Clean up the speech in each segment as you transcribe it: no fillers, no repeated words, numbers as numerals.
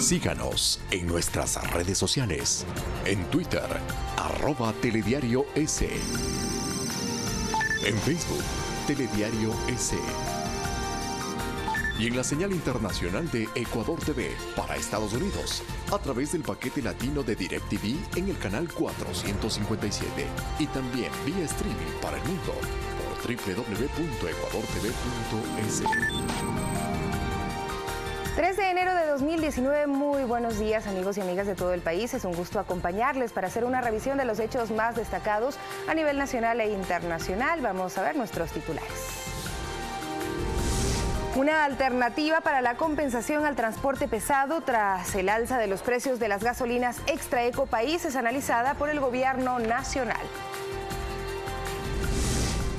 Síganos en nuestras redes sociales. En Twitter, @telediarios. En Facebook, Telediario S. Y en la señal internacional de Ecuador TV para Estados Unidos, a través del paquete latino de DirecTV en el canal 457 y también vía streaming para el mundo por www.ecuadortv.es. 3 de enero de 2019, muy buenos días amigos y amigas de todo el país. Es un gusto acompañarles para hacer una revisión de los hechos más destacados a nivel nacional e internacional. Vamos a ver nuestros titulares. Una alternativa para la compensación al transporte pesado tras el alza de los precios de las gasolinas Extra Eco País es analizada por el Gobierno Nacional.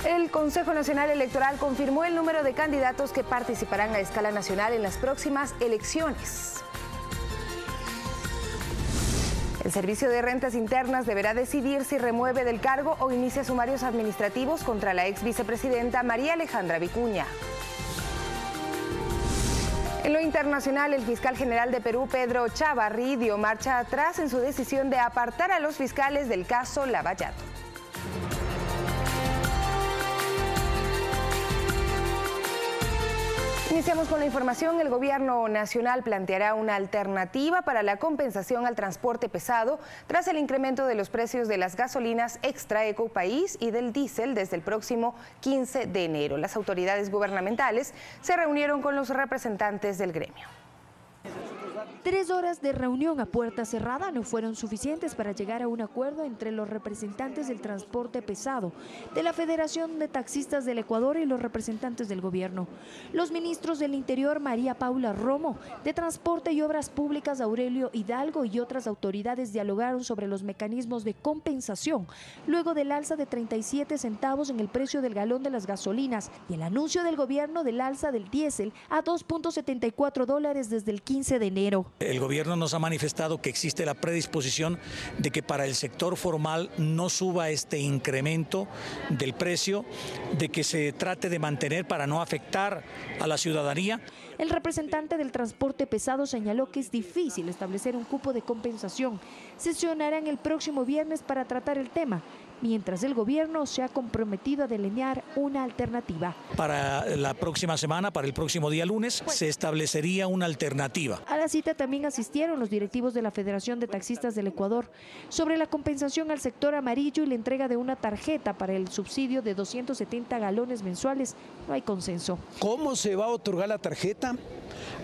El Consejo Nacional Electoral confirmó el número de candidatos que participarán a escala nacional en las próximas elecciones. El Servicio de Rentas Internas deberá decidir si remueve del cargo o inicia sumarios administrativos contra la ex vicepresidenta María Alejandra Vicuña. En lo internacional, el fiscal general de Perú, Pedro Chavarri, dio marcha atrás en su decisión de apartar a los fiscales del caso Lavallato. Iniciamos con la información. El Gobierno Nacional planteará una alternativa para la compensación al transporte pesado tras el incremento de los precios de las gasolinas Extra Eco País y del diésel desde el próximo 15 de enero. Las autoridades gubernamentales se reunieron con los representantes del gremio. 3 horas de reunión a puerta cerrada no fueron suficientes para llegar a un acuerdo entre los representantes del transporte pesado, de la Federación de Taxistas del Ecuador y los representantes del gobierno. Los ministros del Interior, María Paula Romo, de Transporte y Obras Públicas, Aurelio Hidalgo, y otras autoridades dialogaron sobre los mecanismos de compensación, luego del alza de 37 centavos en el precio del galón de las gasolinas y el anuncio del gobierno del alza del diésel a $2.74 desde el 15 de enero. El gobierno nos ha manifestado que existe la predisposición de que para el sector formal no suba este incremento del precio, de que se trate de mantener para no afectar a la ciudadanía. El representante del transporte pesado señaló que es difícil establecer un cupo de compensación. Sesionarán el próximo viernes para tratar el tema, mientras el gobierno se ha comprometido a delinear una alternativa. Para la próxima semana, para el próximo día lunes, se establecería una alternativa. A la cita también asistieron los directivos de la Federación de Taxistas del Ecuador sobre la compensación al sector amarillo y la entrega de una tarjeta para el subsidio de 270 galones mensuales. No hay consenso. ¿Cómo se va a otorgar la tarjeta?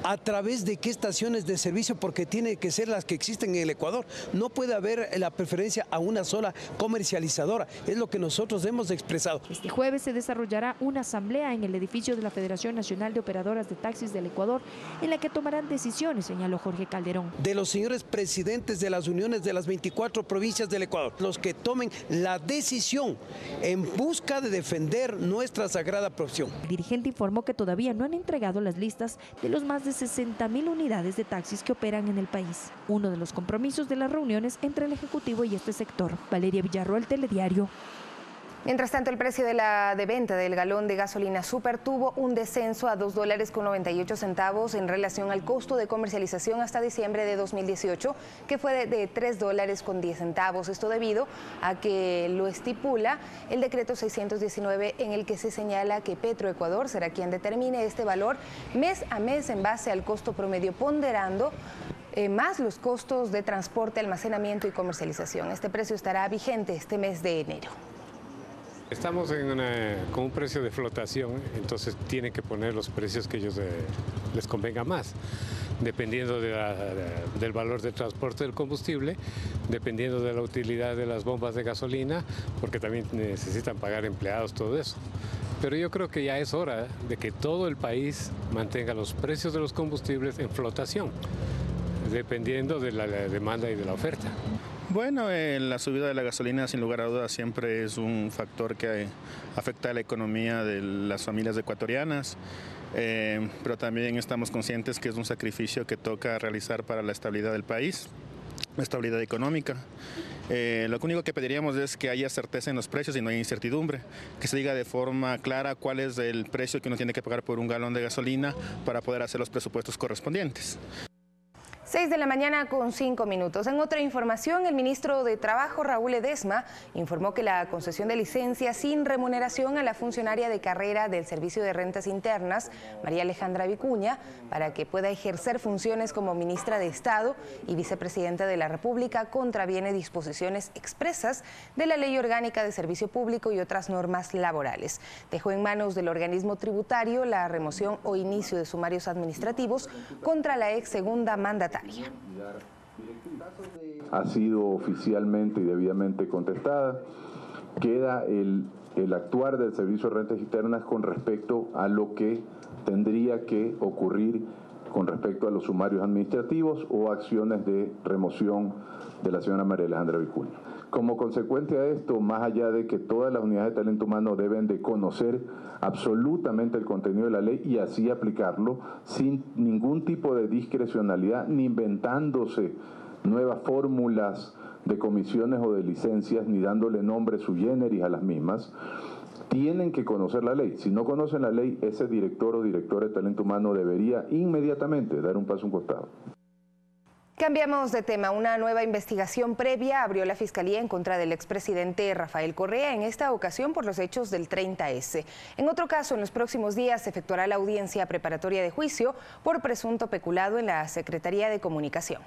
¿A través de qué estaciones de servicio? Porque tiene que ser las que existen en el Ecuador. No puede haber la preferencia a una sola comercializadora. Es lo que nosotros hemos expresado. Este jueves se desarrollará una asamblea en el edificio de la Federación Nacional de Operadoras de Taxis del Ecuador, en la que tomarán decisiones, señaló Jorge Calderón. De los señores presidentes de las uniones de las 24 provincias del Ecuador, los que tomen la decisión en busca de defender nuestra sagrada profesión. El dirigente informó que todavía no han entregado las listas de los más de 60.000 unidades de taxis que operan en el país. Uno de los compromisos de las reuniones entre el Ejecutivo y este sector. Valeria Villarroel, Telediario. Mientras tanto, el precio de venta del galón de gasolina super tuvo un descenso a $2.98 en relación al costo de comercialización hasta diciembre de 2018, que fue de $3.10. Esto debido a que lo estipula el decreto 619, en el que se señala que Petroecuador será quien determine este valor mes a mes en base al costo promedio, ponderando más los costos de transporte, almacenamiento y comercialización. Este precio estará vigente este mes de enero. Estamos con un precio de flotación, entonces tienen que poner los precios que ellos les convenga más, dependiendo del valor de transporte del combustible, dependiendo de la utilidad de las bombas de gasolina, porque también necesitan pagar empleados, todo eso. Pero yo creo que ya es hora de que todo el país mantenga los precios de los combustibles en flotación, dependiendo de la demanda y de la oferta. Bueno, la subida de la gasolina sin lugar a dudas siempre es un factor que afecta a la economía de las familias ecuatorianas, pero también estamos conscientes que es un sacrificio que toca realizar para la estabilidad del país, la estabilidad económica. Lo único que pediríamos es que haya certeza en los precios y no haya incertidumbre, que se diga de forma clara cuál es el precio que uno tiene que pagar por un galón de gasolina para poder hacer los presupuestos correspondientes. 6 de la mañana con 5 minutos. En otra información, el ministro de Trabajo, Raúl Ledesma, informó que la concesión de licencia sin remuneración a la funcionaria de carrera del Servicio de Rentas Internas, María Alejandra Vicuña, para que pueda ejercer funciones como ministra de Estado y vicepresidenta de la República, contraviene disposiciones expresas de la Ley Orgánica de Servicio Público y otras normas laborales. Dejó en manos del organismo tributario la remoción o inicio de sumarios administrativos contra la ex segunda mandataria. Ha sido oficialmente y debidamente contestada. Queda el actuar del Servicio de Rentas Internas con respecto a lo que tendría que ocurrir con respecto a los sumarios administrativos o acciones de remoción de la señora María Alejandra Vicuña. Como consecuencia de esto, más allá de que todas las unidades de talento humano deben de conocer absolutamente el contenido de la ley y así aplicarlo sin ningún tipo de discrecionalidad ni inventándose nuevas fórmulas de comisiones o de licencias ni dándole nombre sui generis a las mismas, tienen que conocer la ley. Si no conocen la ley, ese director o directora de talento humano debería inmediatamente dar un paso a un costado. Cambiamos de tema. Una nueva investigación previa abrió la Fiscalía en contra del expresidente Rafael Correa, en esta ocasión por los hechos del 30S. En otro caso, en los próximos días se efectuará la audiencia preparatoria de juicio por presunto peculado en la Secretaría de Comunicación.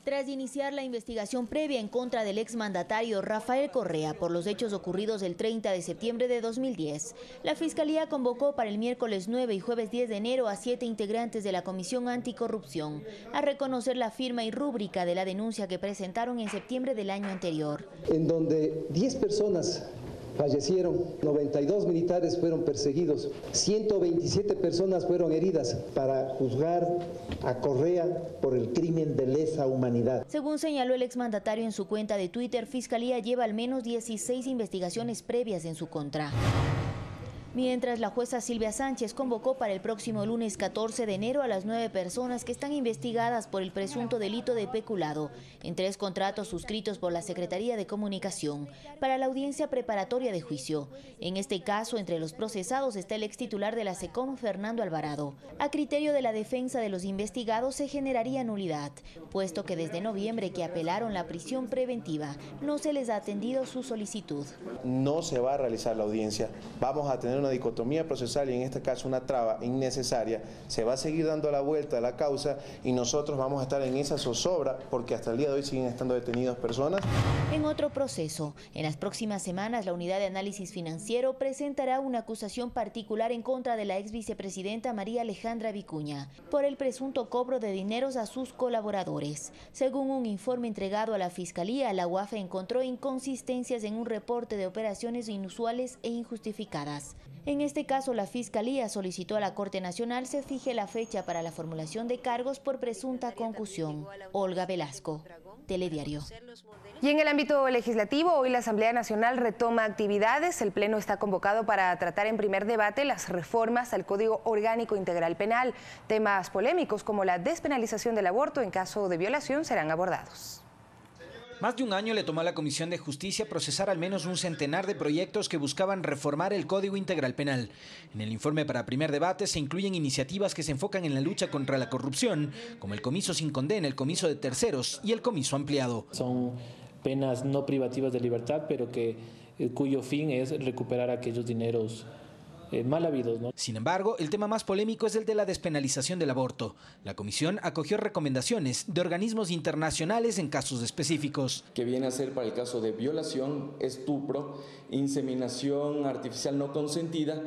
Tras iniciar la investigación previa en contra del exmandatario Rafael Correa por los hechos ocurridos el 30 de septiembre de 2010, la Fiscalía convocó para el miércoles 9 y jueves 10 de enero a 7 integrantes de la Comisión Anticorrupción a reconocer la firma y rúbrica de la denuncia que presentaron en septiembre del año anterior. En donde 10 personas fallecieron, 92 militares fueron perseguidos, 127 personas fueron heridas para juzgar a Correa por el crimen de lesa humanidad. Según señaló el exmandatario en su cuenta de Twitter, Fiscalía lleva al menos 16 investigaciones previas en su contra. Mientras, la jueza Silvia Sánchez convocó para el próximo lunes 14 de enero a las 9 personas que están investigadas por el presunto delito de peculado en 3 contratos suscritos por la Secretaría de Comunicación para la audiencia preparatoria de juicio. En este caso, entre los procesados está el extitular de la SECOM, Fernando Alvarado. A criterio de la defensa de los investigados se generaría nulidad, puesto que desde noviembre que apelaron la prisión preventiva no se les ha atendido su solicitud. No se va a realizar la audiencia, vamos a tener una dicotomía procesal y en este caso una traba innecesaria, se va a seguir dando la vuelta a la causa y nosotros vamos a estar en esa zozobra porque hasta el día de hoy siguen estando detenidas personas. En otro proceso, en las próximas semanas la Unidad de Análisis Financiero presentará una acusación particular en contra de la ex vicepresidenta María Alejandra Vicuña por el presunto cobro de dineros a sus colaboradores. Según un informe entregado a la Fiscalía, la UAFE encontró inconsistencias en un reporte de operaciones inusuales e injustificadas. En este caso, la Fiscalía solicitó a la Corte Nacional se fije la fecha para la formulación de cargos por presunta concusión. Olga Velasco, Telediario. Y en el ámbito legislativo, hoy la Asamblea Nacional retoma actividades. El Pleno está convocado para tratar en primer debate las reformas al Código Orgánico Integral Penal. Temas polémicos como la despenalización del aborto en caso de violación serán abordados. Más de un año le tomó a la Comisión de Justicia procesar al menos un centenar de proyectos que buscaban reformar el Código Integral Penal. En el informe para primer debate se incluyen iniciativas que se enfocan en la lucha contra la corrupción, como el comiso sin condena, el comiso de terceros y el comiso ampliado. Son penas no privativas de libertad, pero cuyo fin es recuperar aquellos dineros mal habidos, ¿no? Sin embargo, el tema más polémico es el de la despenalización del aborto. La comisión acogió recomendaciones de organismos internacionales en casos específicos. Que viene a ser para el caso de violación, estupro, inseminación artificial no consentida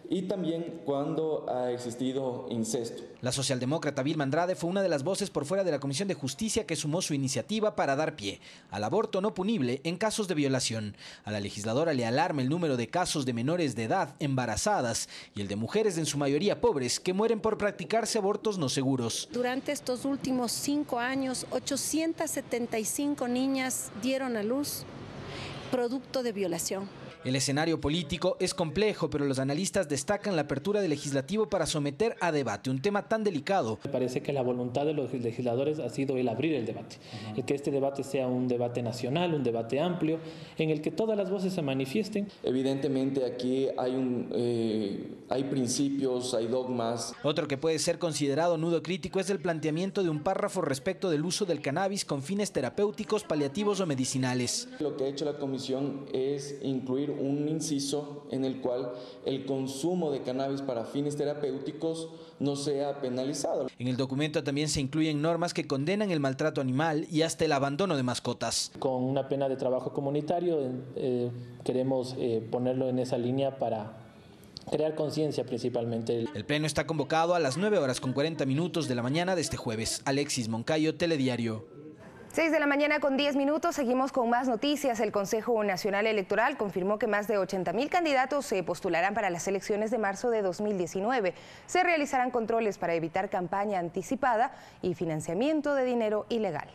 y también cuando ha existido incesto. La socialdemócrata Vilma Andrade fue una de las voces por fuera de la Comisión de Justicia que sumó su iniciativa para dar pie al aborto no punible en casos de violación. A la legisladora le alarma el número de casos de menores de edad embarazadas y el de mujeres en su mayoría pobres que mueren por practicarse abortos no seguros. Durante estos últimos 5 años, 875 niñas dieron a luz producto de violación. El escenario político es complejo, pero los analistas destacan la apertura del legislativo para someter a debate un tema tan delicado. Me parece que la voluntad de los legisladores ha sido el abrir el debate, el que este debate sea un debate nacional, un debate amplio, en el que todas las voces se manifiesten. Evidentemente aquí hay principios, hay dogmas. Otro que puede ser considerado nudo crítico es el planteamiento de un párrafo respecto del uso del cannabis con fines terapéuticos, paliativos o medicinales. Lo que ha hecho la comisión es incluir un inciso en el cual el consumo de cannabis para fines terapéuticos no sea penalizado. En el documento también se incluyen normas que condenan el maltrato animal y hasta el abandono de mascotas. Con una pena de trabajo comunitario queremos ponerlo en esa línea para crear conciencia principalmente. El pleno está convocado a las 9:40 de la mañana de este jueves. Alexis Moncayo, Telediario. 6 de la mañana con 10 minutos, seguimos con más noticias. El Consejo Nacional Electoral confirmó que más de 80.000 candidatos se postularán para las elecciones de marzo de 2019. Se realizarán controles para evitar campaña anticipada y financiamiento de dinero ilegal.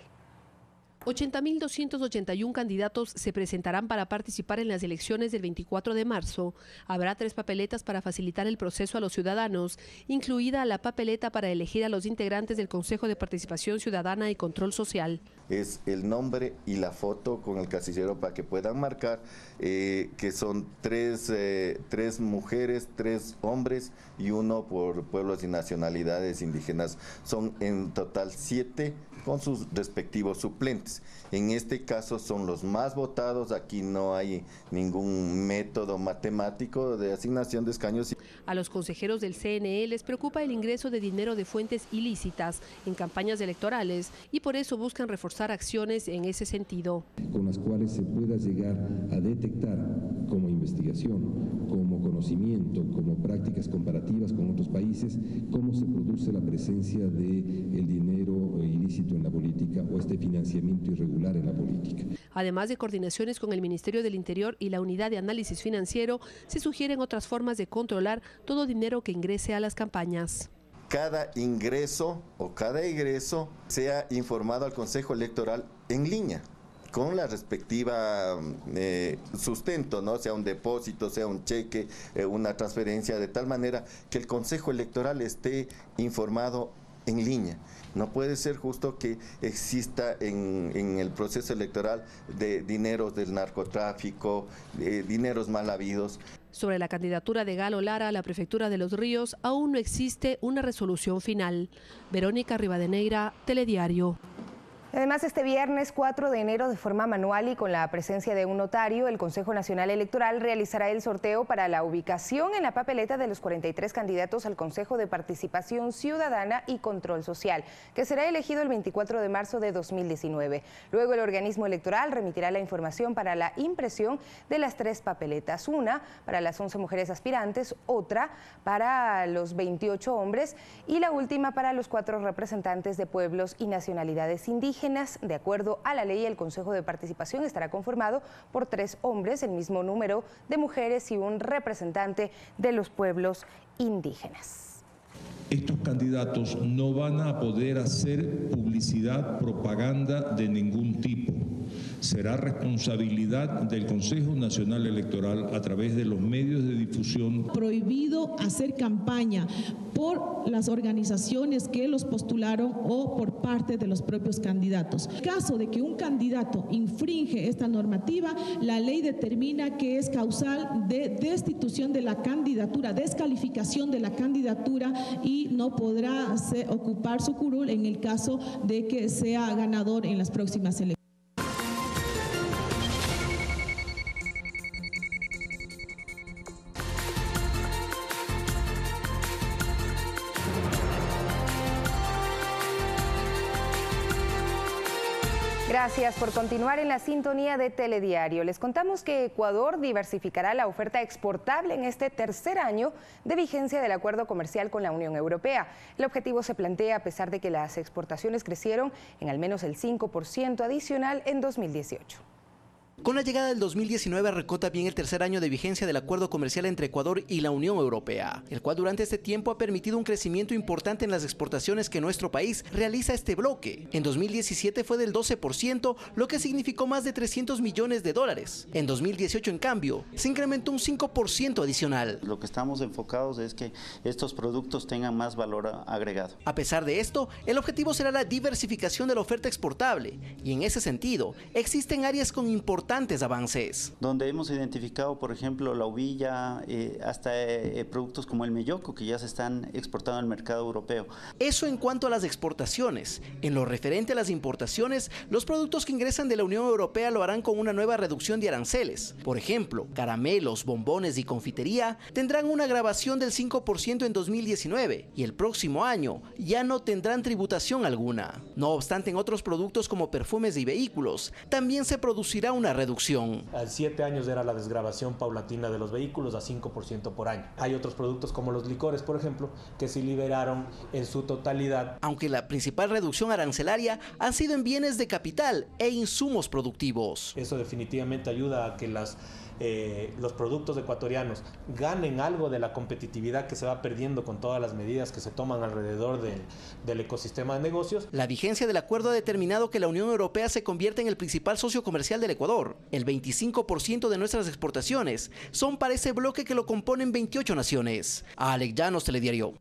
80.281 candidatos se presentarán para participar en las elecciones del 24 de marzo. Habrá 3 papeletas para facilitar el proceso a los ciudadanos, incluida la papeleta para elegir a los integrantes del Consejo de Participación Ciudadana y Control Social. Es el nombre y la foto con el casillero para que puedan marcar que son 3 mujeres, 3 hombres y 1 por pueblos y nacionalidades indígenas. Son en total 7 con sus respectivos suplentes. En este caso son los más votados, aquí no hay ningún método matemático de asignación de escaños. A los consejeros del CNE les preocupa el ingreso de dinero de fuentes ilícitas en campañas electorales y por eso buscan reforzar acciones en ese sentido. Con las cuales se pueda llegar a detectar como investigación, como conocimiento, como prácticas comparativas con otros países, cómo se produce la presencia del dinero ilícito en la política o este financiamiento irregular en la política. Además de coordinaciones con el Ministerio del Interior y la Unidad de Análisis Financiero, se sugieren otras formas de controlar todo dinero que ingrese a las campañas. Cada ingreso o cada egreso sea informado al Consejo Electoral en línea, con la respectiva sustento, ¿no? Sea un depósito, sea un cheque, una transferencia, de tal manera que el Consejo Electoral esté informado en línea. No puede ser justo que exista en el proceso electoral de dineros del narcotráfico, dineros mal habidos. Sobre la candidatura de Galo Lara a la Prefectura de Los Ríos, aún no existe una resolución final. Verónica Rivadeneira, Telediario. Además, este viernes 4 de enero, de forma manual y con la presencia de un notario, el Consejo Nacional Electoral realizará el sorteo para la ubicación en la papeleta de los 43 candidatos al Consejo de Participación Ciudadana y Control Social, que será elegido el 24 de marzo de 2019. Luego, el organismo electoral remitirá la información para la impresión de las 3 papeletas, una para las 11 mujeres aspirantes, otra para los 28 hombres y la última para los 4 representantes de pueblos y nacionalidades indígenas. De acuerdo a la ley, el Consejo de Participación estará conformado por 3 hombres, el mismo número de mujeres y un representante de los pueblos indígenas. Estos candidatos no van a poder hacer publicidad, propaganda de ningún tipo. Será responsabilidad del Consejo Nacional Electoral a través de los medios de difusión. Prohibido hacer campaña por las organizaciones que los postularon o por parte de los propios candidatos. En caso de que un candidato infringe esta normativa, la ley determina que es causal de destitución de la candidatura, descalificación de la candidatura y no podrá ocupar su curul en el caso de que sea ganador en las próximas elecciones. Gracias por continuar en la sintonía de Telediario. Les contamos que Ecuador diversificará la oferta exportable en este tercer año de vigencia del acuerdo comercial con la Unión Europea. El objetivo se plantea a pesar de que las exportaciones crecieron en al menos el 5% adicional en 2018. Con la llegada del 2019 arrancó también el tercer año de vigencia del acuerdo comercial entre Ecuador y la Unión Europea, el cual durante este tiempo ha permitido un crecimiento importante en las exportaciones que nuestro país realiza a este bloque. En 2017 fue del 12%, lo que significó más de 300 millones de dólares. En 2018, en cambio, se incrementó un 5% adicional. Lo que estamos enfocados es que estos productos tengan más valor agregado. A pesar de esto, el objetivo será la diversificación de la oferta exportable, y en ese sentido, existen áreas con importantes avances. Donde hemos identificado, por ejemplo, la uvilla, hasta productos como el melloco, que ya se están exportando al mercado europeo. Eso en cuanto a las exportaciones. En lo referente a las importaciones, los productos que ingresan de la Unión Europea lo harán con una nueva reducción de aranceles. Por ejemplo, caramelos, bombones y confitería tendrán una gravación del 5% en 2019 y el próximo año ya no tendrán tributación alguna. No obstante, en otros productos como perfumes y vehículos, también se producirá una reducción. A 7 años era la desgravación paulatina de los vehículos a 5% por año. Hay otros productos como los licores, por ejemplo, que se liberaron en su totalidad. Aunque la principal reducción arancelaria ha sido en bienes de capital e insumos productivos. Eso definitivamente ayuda a que los productos ecuatorianos ganen algo de la competitividad que se va perdiendo con todas las medidas que se toman alrededor del ecosistema de negocios. La vigencia del acuerdo ha determinado que la Unión Europea se convierte en el principal socio comercial del Ecuador. El 25% de nuestras exportaciones son para ese bloque que lo componen 28 naciones. Alex Llanos, Telediario.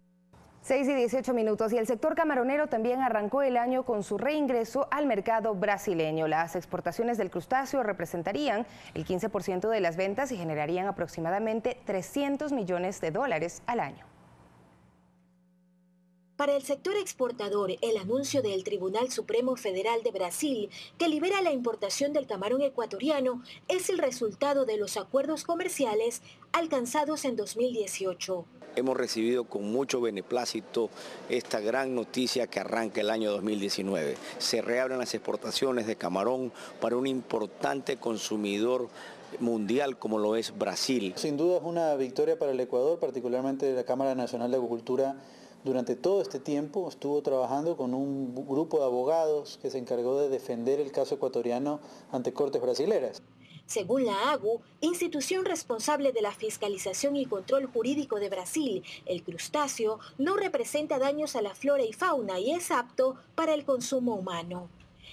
6:18 y el sector camaronero también arrancó el año con su reingreso al mercado brasileño. Las exportaciones del crustáceo representarían el 15% de las ventas y generarían aproximadamente 300 millones de dólares al año. Para el sector exportador, el anuncio del Tribunal Supremo Federal de Brasil, que libera la importación del camarón ecuatoriano, es el resultado de los acuerdos comerciales alcanzados en 2018. Hemos recibido con mucho beneplácito esta gran noticia que arranca el año 2019. Se reabren las exportaciones de camarón para un importante consumidor mundial como lo es Brasil. Sin duda es una victoria para el Ecuador, particularmente la Cámara Nacional de Agricultura. Durante todo este tiempo estuvo trabajando con un grupo de abogados que se encargó de defender el caso ecuatoriano ante cortes brasileras. Según la AGU, institución responsable de la fiscalización y control jurídico de Brasil, el crustáceo no representa daños a la flora y fauna y es apto para el consumo humano.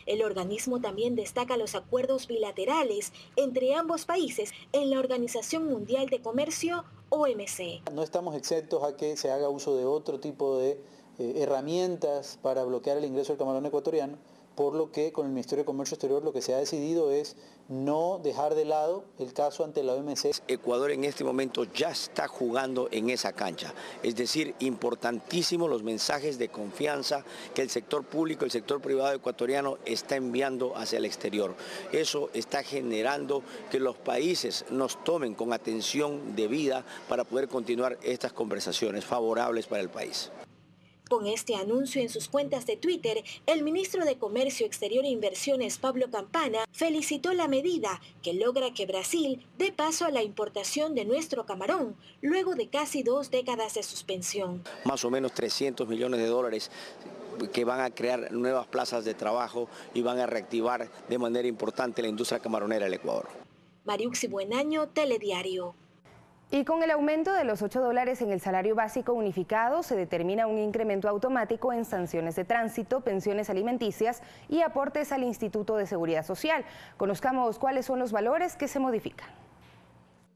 El organismo también destaca los acuerdos bilaterales entre ambos países en la Organización Mundial de Comercio, OMC. No estamos exentos a que se haga uso de otro tipo de herramientas para bloquear el ingreso del camarón ecuatoriano, por lo que con el Ministerio de Comercio Exterior lo que se ha decidido es no dejar de lado el caso ante la OMC. Ecuador en este momento ya está jugando en esa cancha, es decir, importantísimo los mensajes de confianza que el sector público, el sector privado ecuatoriano está enviando hacia el exterior. Eso está generando que los países nos tomen con atención debida para poder continuar estas conversaciones favorables para el país. Con este anuncio en sus cuentas de Twitter, el ministro de Comercio Exterior e Inversiones, Pablo Campana, felicitó la medida que logra que Brasil dé paso a la importación de nuestro camarón, luego de casi 2 décadas de suspensión. Más o menos 300 millones de dólares que van a crear nuevas plazas de trabajo y van a reactivar de manera importante la industria camaronera del Ecuador. Mariuxi Buenaño, Telediario. Y con el aumento de los $8 en el salario básico unificado, se determina un incremento automático en sanciones de tránsito, pensiones alimenticias y aportes al Instituto de Seguridad Social. Conozcamos cuáles son los valores que se modifican.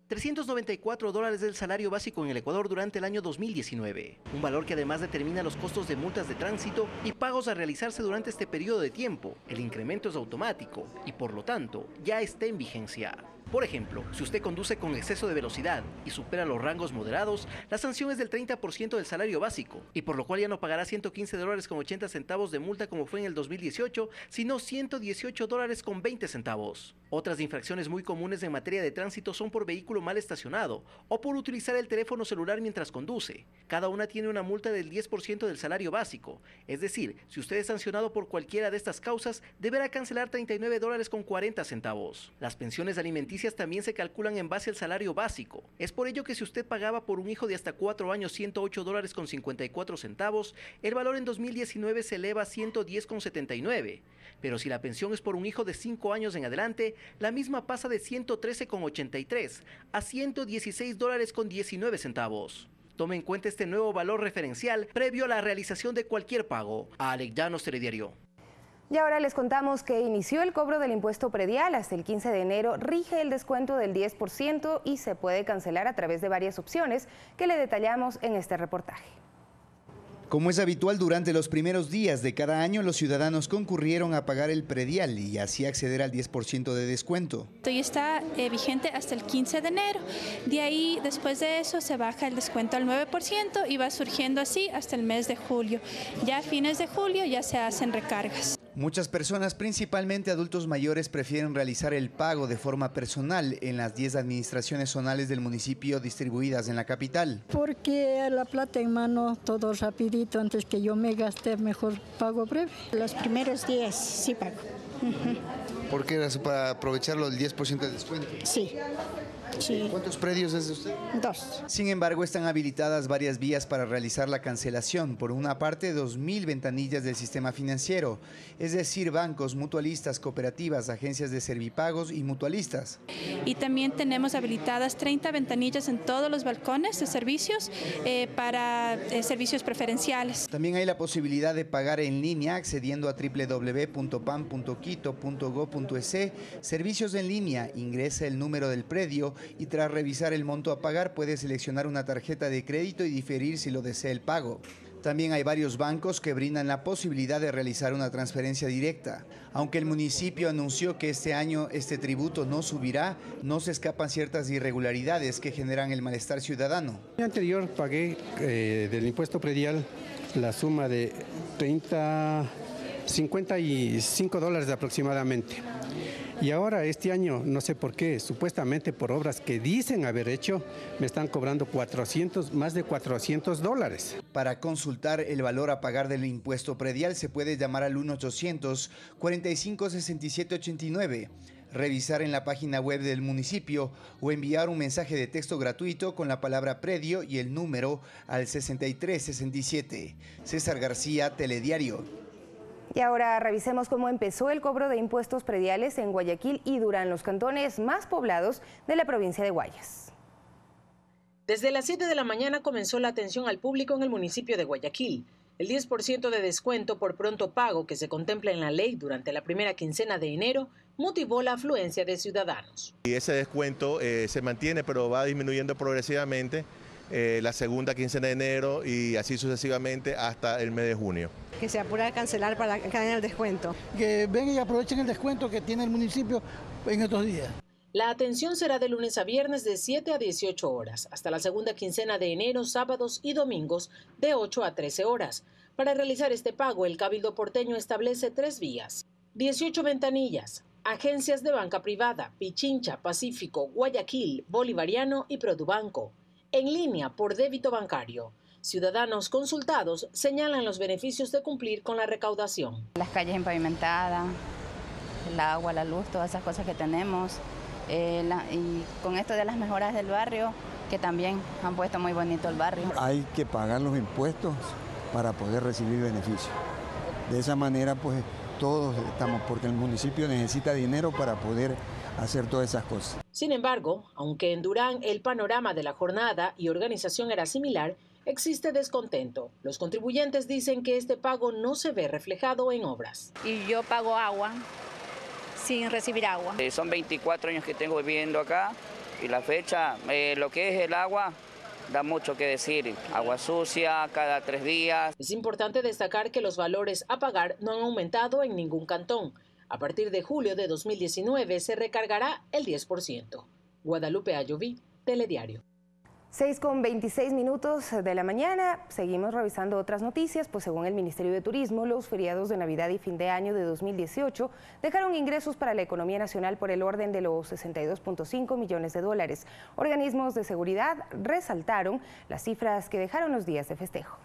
$394 del salario básico en el Ecuador durante el año 2019, un valor que además determina los costos de multas de tránsito y pagos a realizarse durante este periodo de tiempo. El incremento es automático y por lo tanto ya está en vigencia. Por ejemplo, si usted conduce con exceso de velocidad y supera los rangos moderados, la sanción es del 30% del salario básico, y por lo cual ya no pagará $115.80 de multa como fue en el 2018, sino $118.20. Otras infracciones muy comunes en materia de tránsito son por vehículo mal estacionado o por utilizar el teléfono celular mientras conduce. Cada una tiene una multa del 10% del salario básico, es decir, si usted es sancionado por cualquiera de estas causas, deberá cancelar $39.40. Las pensiones alimenticias franquicias también se calculan en base al salario básico. Es por ello que si usted pagaba por un hijo de hasta 4 años $108.54, el valor en 2019 se eleva a $110.79. Pero si la pensión es por un hijo de 5 años en adelante, la misma pasa de $113.83 a $116.19. Tome en cuenta este nuevo valor referencial previo a la realización de cualquier pago. Alex Llanos, Telediario. Y ahora les contamos que inició el cobro del impuesto predial. Hasta el 15 de enero rige el descuento del 10% y se puede cancelar a través de varias opciones que le detallamos en este reportaje. Como es habitual, durante los primeros días de cada año, los ciudadanos concurrieron a pagar el predial y así acceder al 10% de descuento. Y está vigente hasta el 15 de enero. De ahí, después de eso, se baja el descuento al 9% y va surgiendo así hasta el mes de julio. Ya a fines de julio ya se hacen recargas. Muchas personas, principalmente adultos mayores, prefieren realizar el pago de forma personal en las 10 administraciones zonales del municipio distribuidas en la capital. Porque la plata en mano, todo rapidito, antes que yo me gaste, mejor pago breve. Los primeros días sí pago. ¿Por qué? ¿Para aprovecharlo el 10% de descuento? Sí. Sí. ¿Cuántos predios es de usted? 2. Sin embargo, están habilitadas varias vías para realizar la cancelación. Por una parte, 2.000 ventanillas del sistema financiero, es decir, bancos, mutualistas, cooperativas, agencias de servipagos y mutualistas. Y también tenemos habilitadas 30 ventanillas en todos los balcones de servicios para servicios preferenciales. También hay la posibilidad de pagar en línea accediendo a www.pan.quito.go.es. Servicios en línea, ingresa el número del predio y tras revisar el monto a pagar puede seleccionar una tarjeta de crédito y diferir si lo desea el pago. También hay varios bancos que brindan la posibilidad de realizar una transferencia directa. Aunque el municipio anunció que este año este tributo no subirá, no se escapan ciertas irregularidades que generan el malestar ciudadano. El anterior pagué del impuesto predial la suma de $55 aproximadamente. Y ahora este año, no sé por qué, supuestamente por obras que dicen haber hecho, me están cobrando más de $400. Para consultar el valor a pagar del impuesto predial se puede llamar al 1-800-45-67-89, revisar en la página web del municipio o enviar un mensaje de texto gratuito con la palabra predio y el número al 6367. César García, Telediario. Y ahora revisemos cómo empezó el cobro de impuestos prediales en Guayaquil y Durán, los cantones más poblados de la provincia de Guayas. Desde las 7 de la mañana comenzó la atención al público en el municipio de Guayaquil. El 10% de descuento por pronto pago que se contempla en la ley durante la primera quincena de enero motivó la afluencia de ciudadanos. Y ese descuento se mantiene, pero va disminuyendo progresivamente la segunda quincena de enero y así sucesivamente hasta el mes de junio. Que se apura a cancelar para que hagan el descuento. Que vengan y aprovechen el descuento que tiene el municipio en estos días. La atención será de lunes a viernes de 7 a 18 horas, hasta la segunda quincena de enero, sábados y domingos de 8 a 13 horas. Para realizar este pago, el Cabildo porteño establece 3 vías, 18 ventanillas, agencias de banca privada, Pichincha, Pacífico, Guayaquil, Bolivariano y Produbanco, en línea por débito bancario. Ciudadanos consultados señalan los beneficios de cumplir con la recaudación. Las calles empavimentadas, el agua, la luz, todas esas cosas que tenemos. Y con esto de las mejoras del barrio, que también han puesto muy bonito el barrio. Hay que pagar los impuestos para poder recibir beneficios. De esa manera, pues todos estamos, porque el municipio necesita dinero para poder hacer todas esas cosas. Sin embargo, aunque en Durán el panorama de la jornada y organización era similar, existe descontento. Los contribuyentes dicen que este pago no se ve reflejado en obras. Y yo pago agua sin recibir agua. Son 24 años que tengo viviendo acá y la fecha, lo que es el agua, da mucho que decir. Agua sucia cada 3 días. Es importante destacar que los valores a pagar no han aumentado en ningún cantón. A partir de julio de 2019 se recargará el 10%. Guadalupe Ayoví, Telediario. 6:26 de la mañana, seguimos revisando otras noticias, pues según el Ministerio de Turismo, los feriados de Navidad y fin de año de 2018 dejaron ingresos para la economía nacional por el orden de los $62.5 millones. Organismos de seguridad resaltaron las cifras que dejaron los días de festejo.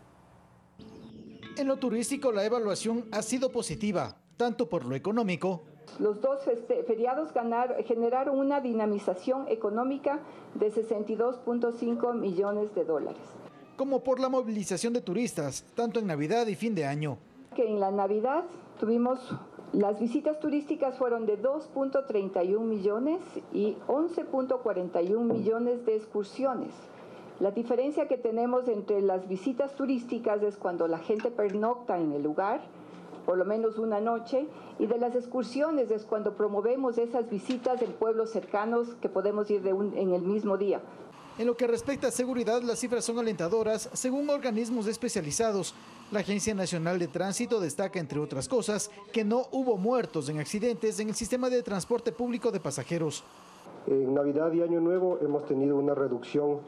En lo turístico, la evaluación ha sido positiva, tanto por lo económico Los dos feriados generaron una dinamización económica de 62.5 millones de dólares. Como por la movilización de turistas, tanto en Navidad y fin de año. Que en la Navidad las visitas turísticas fueron de 2.31 millones y 11.41 millones de excursiones. La diferencia que tenemos entre las visitas turísticas es cuando la gente pernocta en el lugar, por lo menos una noche, y de las excursiones es cuando promovemos esas visitas en pueblos cercanos que podemos ir en el mismo día. En lo que respecta a seguridad, las cifras son alentadoras, según organismos especializados. La Agencia Nacional de Tránsito destaca, entre otras cosas, que no hubo muertos en accidentes en el sistema de transporte público de pasajeros. En Navidad y Año Nuevo hemos tenido una reducción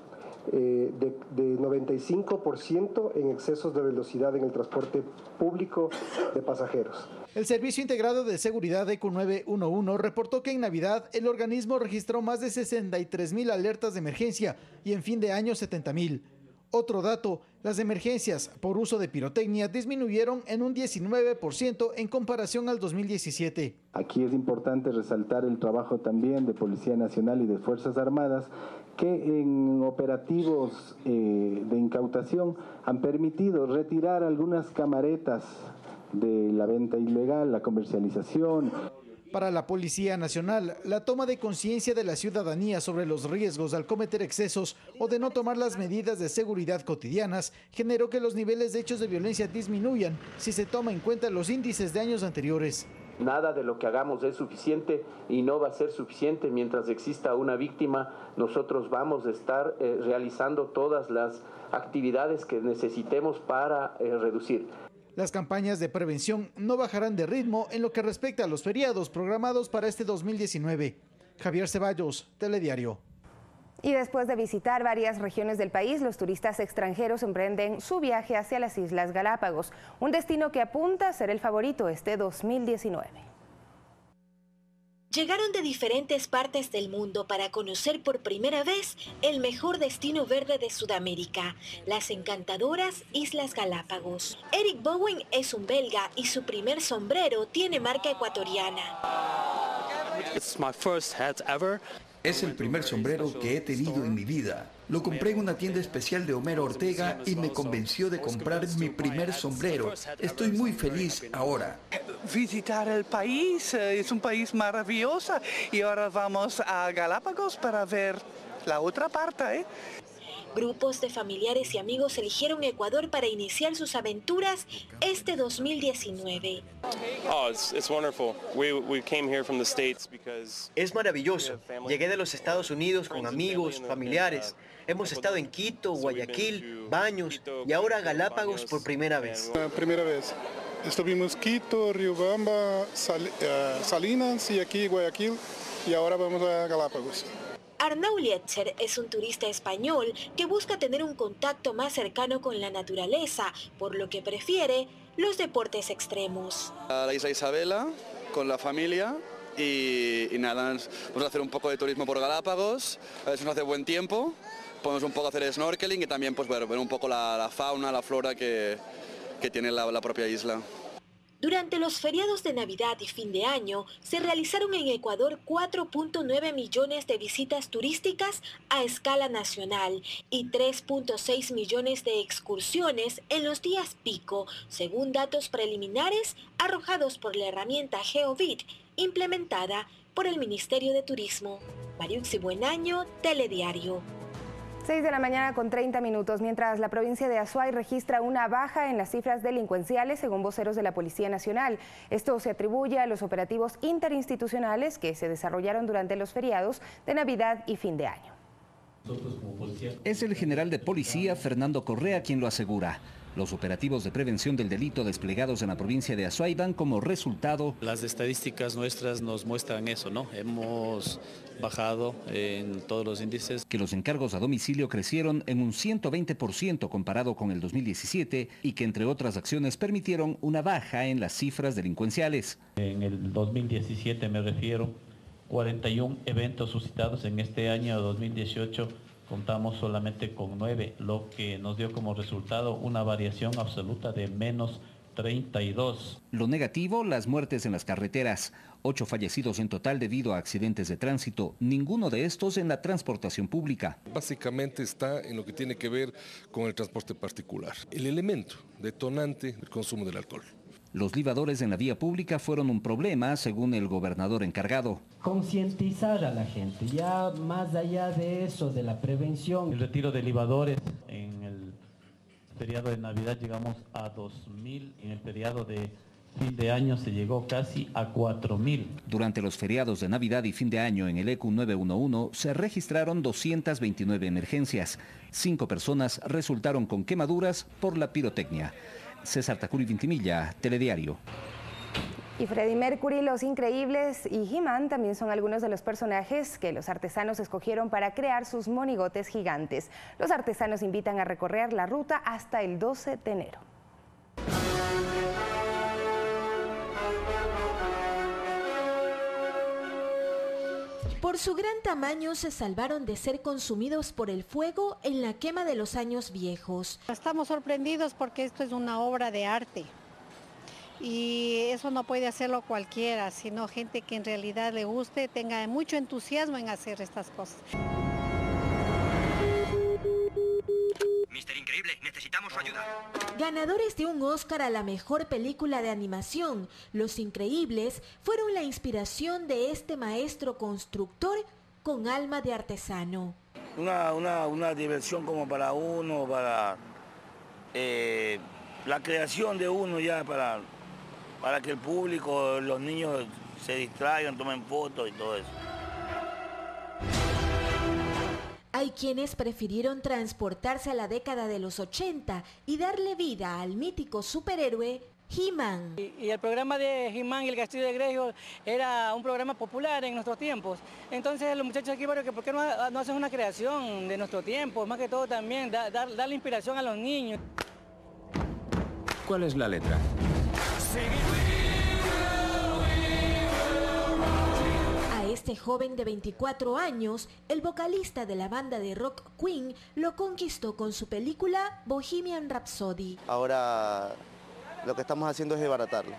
de 95% en excesos de velocidad en el transporte público de pasajeros. El Servicio Integrado de Seguridad ECO 911 reportó que en Navidad el organismo registró más de 63,000 alertas de emergencia y en fin de año 70,000. Otro dato, las emergencias por uso de pirotecnia disminuyeron en un 19% en comparación al 2017. Aquí es importante resaltar el trabajo también de Policía Nacional y de Fuerzas Armadas, que en operativos de incautación han permitido retirar algunas camaretas de la venta ilegal, la comercialización. Para la Policía Nacional, la toma de conciencia de la ciudadanía sobre los riesgos al cometer excesos o de no tomar las medidas de seguridad cotidianas generó que los niveles de hechos de violencia disminuyan si se toma en cuenta los índices de años anteriores. Nada de lo que hagamos es suficiente y no va a ser suficiente mientras exista una víctima. Nosotros vamos a estar realizando todas las actividades que necesitemos para reducir. Las campañas de prevención no bajarán de ritmo en lo que respecta a los feriados programados para este 2019. Javier Ceballos, Telediario. Y después de visitar varias regiones del país, los turistas extranjeros emprenden su viaje hacia las Islas Galápagos, un destino que apunta a ser el favorito este 2019. Llegaron de diferentes partes del mundo para conocer por primera vez el mejor destino verde de Sudamérica, las encantadoras Islas Galápagos. Eric Bowen es un belga y su primer sombrero tiene marca ecuatoriana. Es el primer sombrero que he tenido en mi vida. Lo compré en una tienda especial de Homero Ortega y me convenció de comprar mi primer sombrero. Estoy muy feliz ahora. Visitar el país, es un país maravilloso y ahora vamos a Galápagos para ver la otra parte. Grupos de familiares y amigos eligieron Ecuador para iniciar sus aventuras este 2019. Es maravilloso. Llegué de los Estados Unidos con amigos, familiares. Hemos estado en Quito, Guayaquil, Baños y ahora Galápagos por primera vez. Primera vez. Estuvimos Quito, Riobamba, Salinas y aquí Guayaquil y ahora vamos a Galápagos. Arnau Lietzer es un turista español que busca tener un contacto más cercano con la naturaleza, por lo que prefiere los deportes extremos. A la isla Isabela con la familia y nada, vamos a hacer un poco de turismo por Galápagos, a ver si nos hace buen tiempo, podemos un poco hacer snorkeling y también pues, ver un poco la fauna, la flora que tiene la propia isla. Durante los feriados de Navidad y fin de año, se realizaron en Ecuador 4.9 millones de visitas turísticas a escala nacional y 3.6 millones de excursiones en los días pico, según datos preliminares arrojados por la herramienta GeoVid, implementada por el Ministerio de Turismo. Mariuxi Buenaño, Telediario. 6 de la mañana con 30 minutos, mientras la provincia de Azuay registra una baja en las cifras delincuenciales según voceros de la Policía Nacional. Esto se atribuye a los operativos interinstitucionales que se desarrollaron durante los feriados de Navidad y fin de año. Es el general de policía Fernando Correa quien lo asegura. Los operativos de prevención del delito desplegados en la provincia de Azuay dan como resultado. Las estadísticas nuestras nos muestran eso, ¿no? Hemos bajado en todos los índices. Que los encargos a domicilio crecieron en un 120% comparado con el 2017 y que entre otras acciones permitieron una baja en las cifras delincuenciales. En el 2017 me refiero, 41 eventos suscitados. En este año 2018 contamos solamente con 9, lo que nos dio como resultado una variación absoluta de menos 32. Lo negativo, las muertes en las carreteras. 8 fallecidos en total debido a accidentes de tránsito, ninguno de estos en la transportación pública. Básicamente está en lo que tiene que ver con el transporte particular. El elemento detonante del consumo del alcohol. Los libadores en la vía pública fueron un problema, según el gobernador encargado. Concientizar a la gente, ya más allá de eso, de la prevención. El retiro de libadores en el periodo de Navidad llegamos a 2.000, en el periodo de fin de año se llegó casi a 4.000. Durante los feriados de Navidad y fin de año en el ECU 911 se registraron 229 emergencias. 5 personas resultaron con quemaduras por la pirotecnia. César Tacuri Vintimilla, Telediario. Y Freddie Mercury, Los Increíbles y He-Man también son algunos de los personajes que los artesanos escogieron para crear sus monigotes gigantes. Los artesanos invitan a recorrer la ruta hasta el 12 de enero. Por su gran tamaño se salvaron de ser consumidos por el fuego en la quema de los años viejos. Estamos sorprendidos porque esto es una obra de arte y eso no puede hacerlo cualquiera, sino gente que en realidad le guste, tenga mucho entusiasmo en hacer estas cosas. Mister Increíble, necesitamos su ayuda. Ganadores de un Oscar a la mejor película de animación, Los Increíbles fueron la inspiración de este maestro constructor con alma de artesano. Una diversión como para uno, para la creación de uno ya, para que el público, los niños se distraigan, tomen fotos y todo eso. Hay quienes prefirieron transportarse a la década de los 80 y darle vida al mítico superhéroe He-Man. Y el programa de He-Man y el Castillo de Grayskull era un programa popular en nuestros tiempos. Entonces los muchachos aquí, ¿por qué no hacen una creación de nuestro tiempo? Más que todo también darle inspiración a los niños. ¿Cuál es la letra? Este joven de 24 años, el vocalista de la banda de rock Queen, lo conquistó con su película Bohemian Rhapsody. Ahora lo que estamos haciendo es desbaratarlo.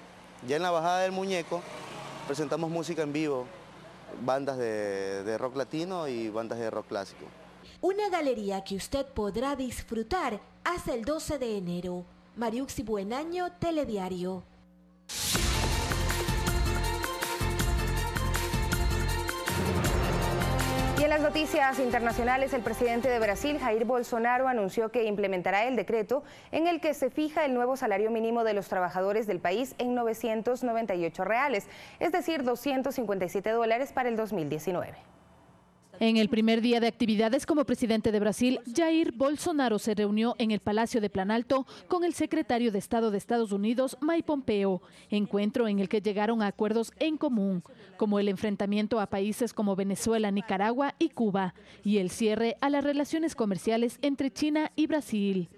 Ya en la bajada del muñeco presentamos música en vivo, bandas de rock latino y bandas de rock clásico. Una galería que usted podrá disfrutar hasta el 12 de enero. Mariuxi Buenaño, Telediario. Y en las noticias internacionales, el presidente de Brasil, Jair Bolsonaro, anunció que implementará el decreto en el que se fija el nuevo salario mínimo de los trabajadores del país en 998 reales, es decir, $257 para el 2019. En el primer día de actividades como presidente de Brasil, Jair Bolsonaro se reunió en el Palacio de Planalto con el secretario de Estado de Estados Unidos, Mike Pompeo, encuentro en el que llegaron a acuerdos en común, como el enfrentamiento a países como Venezuela, Nicaragua y Cuba, y el cierre a las relaciones comerciales entre China y Brasil.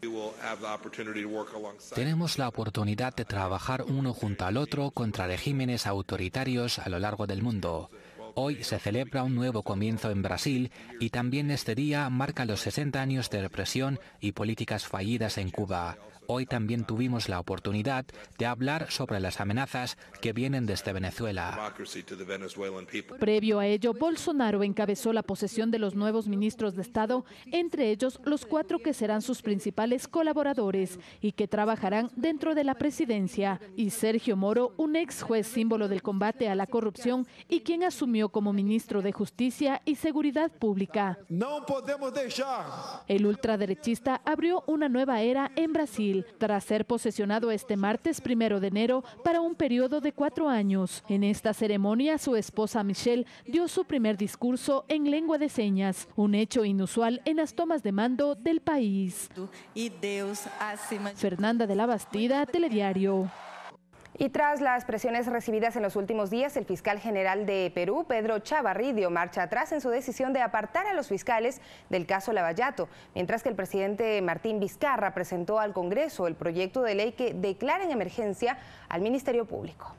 Tenemos la oportunidad de trabajar uno junto al otro contra regímenes autoritarios a lo largo del mundo. Hoy se celebra un nuevo comienzo en Brasil y también este día marca los 60 años de represión y políticas fallidas en Cuba. Hoy también tuvimos la oportunidad de hablar sobre las amenazas que vienen desde Venezuela. Previo a ello, Bolsonaro encabezó la posesión de los nuevos ministros de Estado, entre ellos los 4 que serán sus principales colaboradores y que trabajarán dentro de la presidencia. Y Sergio Moro, un ex juez símbolo del combate a la corrupción y quien asumió como ministro de Justicia y Seguridad Pública. No podemos dejar. El ultraderechista abrió una nueva era en Brasil, tras ser posesionado este martes 1 de enero para un periodo de 4 años. En esta ceremonia, su esposa Michelle dio su primer discurso en lengua de señas, un hecho inusual en las tomas de mando del país. Fernanda de la Bastida, Telediario. Y tras las presiones recibidas en los últimos días, el fiscal general de Perú, Pedro Chavarri, dio marcha atrás en su decisión de apartar a los fiscales del caso Lavallato, mientras que el presidente Martín Vizcarra presentó al Congreso el proyecto de ley que declara en emergencia al Ministerio Público.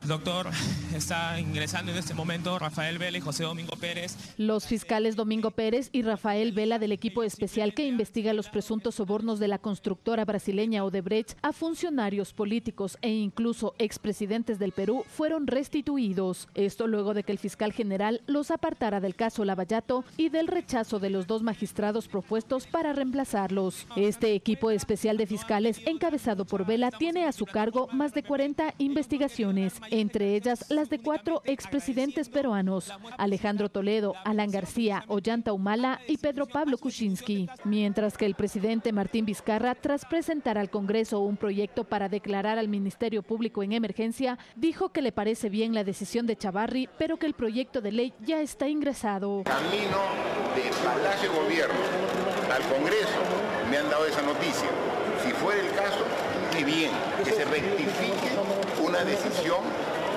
Doctor, está ingresando en este momento Rafael Vela y José Domingo Pérez. Los fiscales Domingo Pérez y Rafael Vela del equipo especial que investiga los presuntos sobornos de la constructora brasileña Odebrecht a funcionarios políticos e incluso expresidentes del Perú fueron restituidos. Esto luego de que el fiscal general los apartara del caso Lavallato y del rechazo de los 2 magistrados propuestos para reemplazarlos. Este equipo especial de fiscales encabezado por Vela tiene a su cargo más de 40 investigaciones, entre ellas las de 4 expresidentes peruanos: Alejandro Toledo, Alan García, Ollanta Humala y Pedro Pablo Kuczynski. Mientras que el presidente Martín Vizcarra, tras presentar al Congreso un proyecto para declarar al Ministerio Público en emergencia, dijo que le parece bien la decisión de Chavarri, pero que el proyecto de ley ya está ingresado. Camino de Palacio de Gobierno al Congreso me han dado esa noticia. Si fuera el caso, qué bien que se rectifique una decisión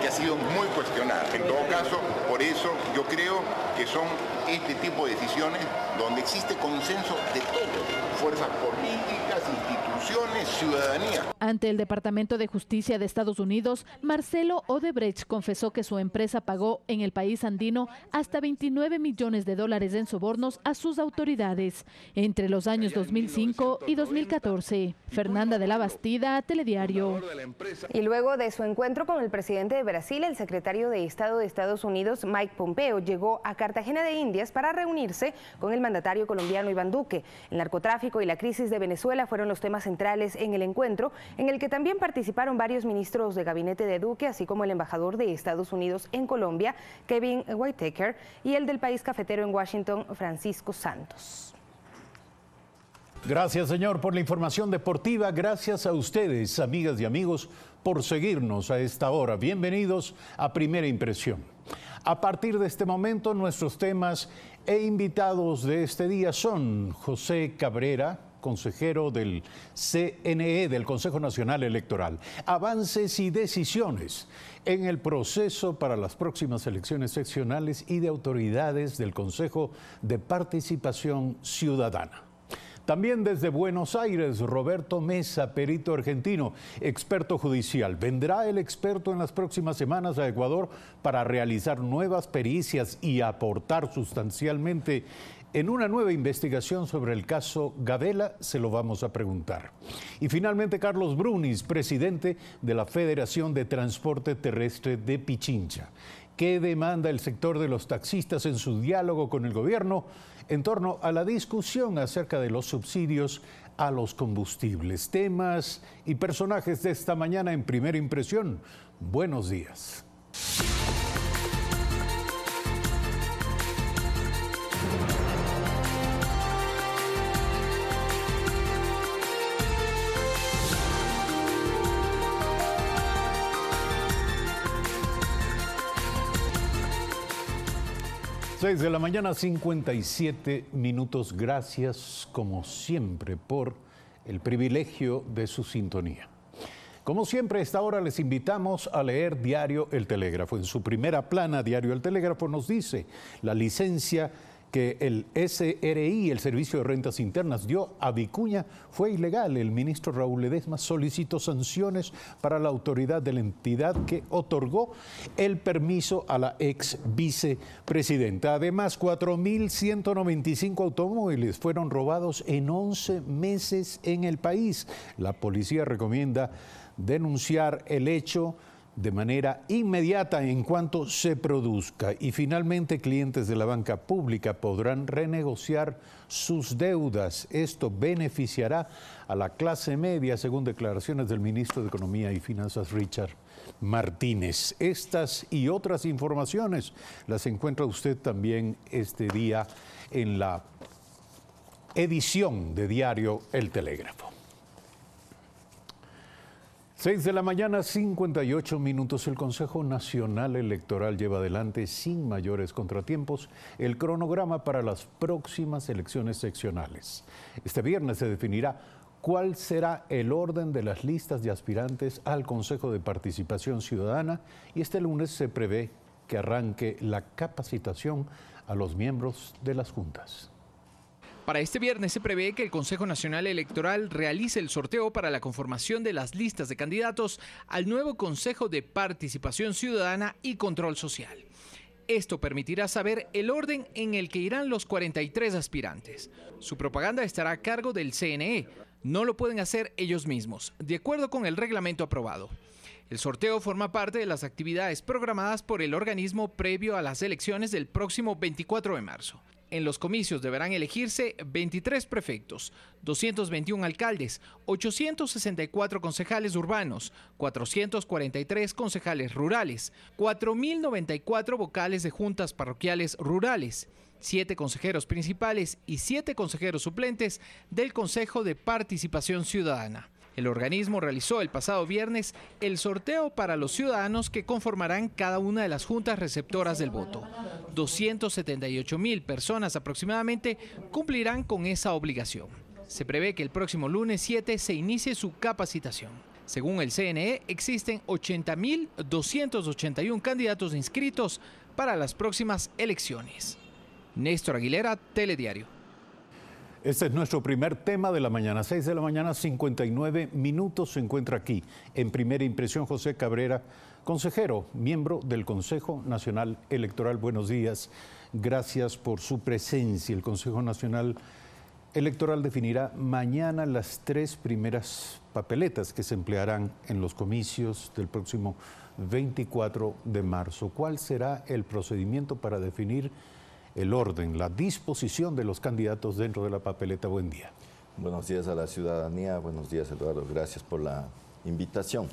que ha sido muy cuestionada. En todo caso, por eso yo creo que son este tipo de decisiones donde existe consenso de todos, fuerzas políticas, instituciones, ciudadanía. Ante el Departamento de Justicia de Estados Unidos, Marcelo Odebrecht confesó que su empresa pagó en el país andino hasta $29 millones en sobornos a sus autoridades entre los años 2005 y 2014. Fernanda de la Bastida, Telediario. Y luego de su encuentro con el presidente de Brasil, el secretario de Estado de Estados Unidos, Mike Pompeo, llegó a Cartagena de Indias para reunirse con el mandatario colombiano Iván Duque. El narcotráfico y la crisis de Venezuela fueron los temas centrales en el encuentro, en el que también participaron varios ministros de gabinete de Duque, así como el embajador de Estados Unidos en Colombia, Kevin Whitaker, y el del país cafetero en Washington, Francisco Santos. Gracias, señor, por la información deportiva. Gracias a ustedes, amigas y amigos, por seguirnos a esta hora. Bienvenidos a Primera Impresión. A partir de este momento, nuestros temas e invitados de este día son José Cabrera, consejero del CNE, del Consejo Nacional Electoral. Avances y decisiones en el proceso para las próximas elecciones seccionales y de autoridades del Consejo de Participación Ciudadana. También desde Buenos Aires, Roberto Mesa, perito argentino, experto judicial. Vendrá el experto en las próximas semanas a Ecuador para realizar nuevas pericias y aportar sustancialmente en una nueva investigación sobre el caso Gabela. Se lo vamos a preguntar. Y finalmente, Carlos Brunis, presidente de la Federación de Transporte Terrestre de Pichincha. ¿Qué demanda el sector de los taxistas en su diálogo con el gobierno en torno a la discusión acerca de los subsidios a los combustibles? Temas y personajes de esta mañana en Primera Impresión. Buenos días. 6 de la mañana, 57 minutos. Gracias, como siempre, por el privilegio de su sintonía. Como siempre, a esta hora les invitamos a leer Diario El Telégrafo. En su primera plana, Diario El Telégrafo nos dice: la licencia que el SRI, el Servicio de Rentas Internas, dio a Vicuña fue ilegal. El ministro Raúl Ledesma solicitó sanciones para la autoridad de la entidad que otorgó el permiso a la ex vicepresidenta. Además, 4.195 automóviles fueron robados en 11 meses en el país. La policía recomienda denunciar el hecho de manera inmediata en cuanto se produzca. Y finalmente, clientes de la banca pública podrán renegociar sus deudas. Esto beneficiará a la clase media, según declaraciones del ministro de Economía y Finanzas, Richard Martínez. Estas y otras informaciones las encuentra usted también este día en la edición de Diario El Telégrafo. 6 de la mañana, 58 minutos. El Consejo Nacional Electoral lleva adelante sin mayores contratiempos el cronograma para las próximas elecciones seccionales. Este viernes se definirá cuál será el orden de las listas de aspirantes al Consejo de Participación Ciudadana y este lunes se prevé que arranque la capacitación a los miembros de las juntas. Para este viernes se prevé que el Consejo Nacional Electoral realice el sorteo para la conformación de las listas de candidatos al nuevo Consejo de Participación Ciudadana y Control Social. Esto permitirá saber el orden en el que irán los 43 aspirantes. Su propaganda estará a cargo del CNE. No lo pueden hacer ellos mismos, de acuerdo con el reglamento aprobado. El sorteo forma parte de las actividades programadas por el organismo previo a las elecciones del próximo 24 de marzo. En los comicios deberán elegirse 23 prefectos, 221 alcaldes, 864 concejales urbanos, 443 concejales rurales, 4.094 vocales de juntas parroquiales rurales, 7 consejeros principales y 7 consejeros suplentes del Consejo de Participación Ciudadana. El organismo realizó el pasado viernes el sorteo para los ciudadanos que conformarán cada una de las juntas receptoras del voto. 278.000 personas aproximadamente cumplirán con esa obligación. Se prevé que el próximo lunes 7 se inicie su capacitación. Según el CNE, existen 80.281 candidatos inscritos para las próximas elecciones. Néstor Aguilera, Telediario. Este es nuestro primer tema de la mañana, 6 de la mañana, 59 minutos. Se encuentra aquí, en Primera Impresión, José Cabrera, consejero, miembro del Consejo Nacional Electoral. Buenos días, gracias por su presencia. El Consejo Nacional Electoral definirá mañana las 3 primeras papeletas que se emplearán en los comicios del próximo 24 de marzo. ¿Cuál será el procedimiento para definir el orden, la disposición de los candidatos dentro de la papeleta? Buen día. Buenos días a la ciudadanía, buenos días Eduardo, gracias por la invitación.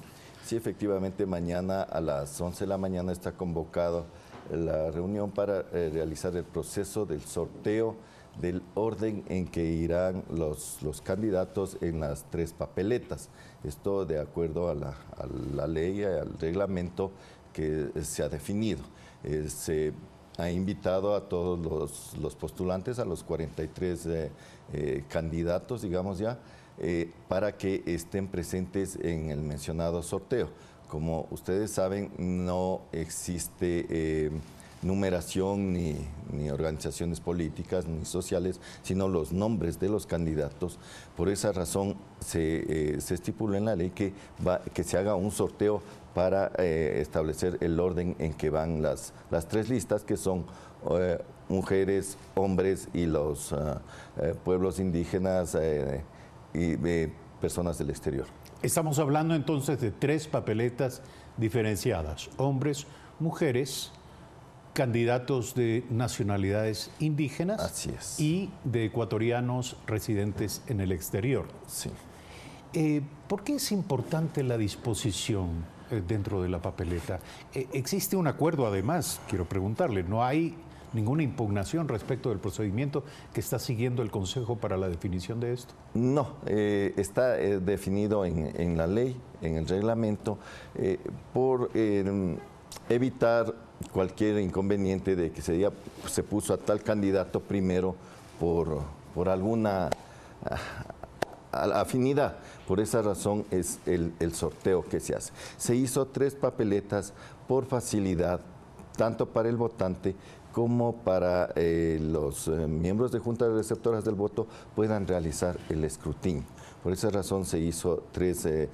Sí, efectivamente mañana a las 11 de la mañana está convocado la reunión para realizar el proceso del sorteo del orden en que irán los candidatos en las 3 papeletas. Esto de acuerdo a la ley, al reglamento que se ha definido. Se ha invitado a todos los postulantes, a los 43 candidatos, digamos ya, para que estén presentes en el mencionado sorteo. Como ustedes saben, no existe numeración ni organizaciones políticas ni sociales, sino los nombres de los candidatos. Por esa razón se estipula en la ley que se haga un sorteo para establecer el orden en que van las 3 listas, que son mujeres, hombres y los pueblos indígenas y personas del exterior. Estamos hablando entonces de 3 papeletas diferenciadas: hombres, mujeres, candidatos de nacionalidades indígenas. Así es. Y de ecuatorianos residentes en el exterior. Sí. ¿Por qué es importante la disposición dentro de la papeleta? Existe un acuerdo, además, quiero preguntarle, ¿no hay ninguna impugnación respecto del procedimiento que está siguiendo el Consejo para la definición de esto? No, está definido en la ley, en el reglamento, por evitar cualquier inconveniente de que se puso a tal candidato primero por alguna afinidad. Por esa razón es el sorteo que se hace. Se hizo 3 papeletas por facilidad, tanto para el votante como para los miembros de juntas receptoras del voto puedan realizar el escrutinio. Por esa razón se hizo 3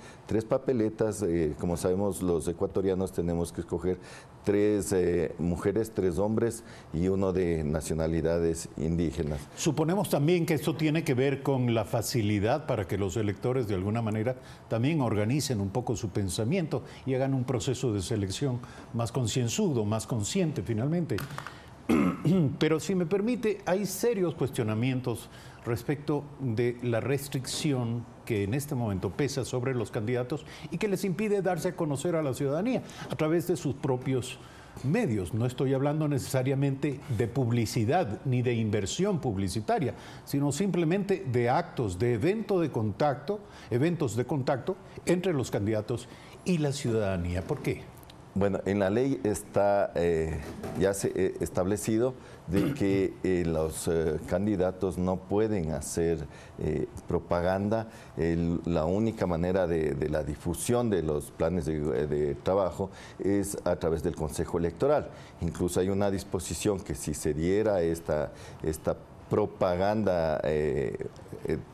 papeletas. Como sabemos, los ecuatorianos tenemos que escoger 3 mujeres, 3 hombres y 1 de nacionalidades indígenas. Suponemos también que esto tiene que ver con la facilidad para que los electores de alguna manera también organicen un poco su pensamiento y hagan un proceso de selección más concienzudo, más consciente finalmente. Pero si me permite, hay serios cuestionamientos respecto de la restricción que en este momento pesa sobre los candidatos y que les impide darse a conocer a la ciudadanía a través de sus propios medios. No estoy hablando necesariamente de publicidad ni de inversión publicitaria, sino simplemente de actos, de eventos de contacto entre los candidatos y la ciudadanía. ¿Por qué? Bueno, en la ley está ya establecido de que los candidatos no pueden hacer propaganda. La única manera de la difusión de los planes de trabajo es a través del Consejo Electoral. Incluso hay una disposición que si se diera esta propaganda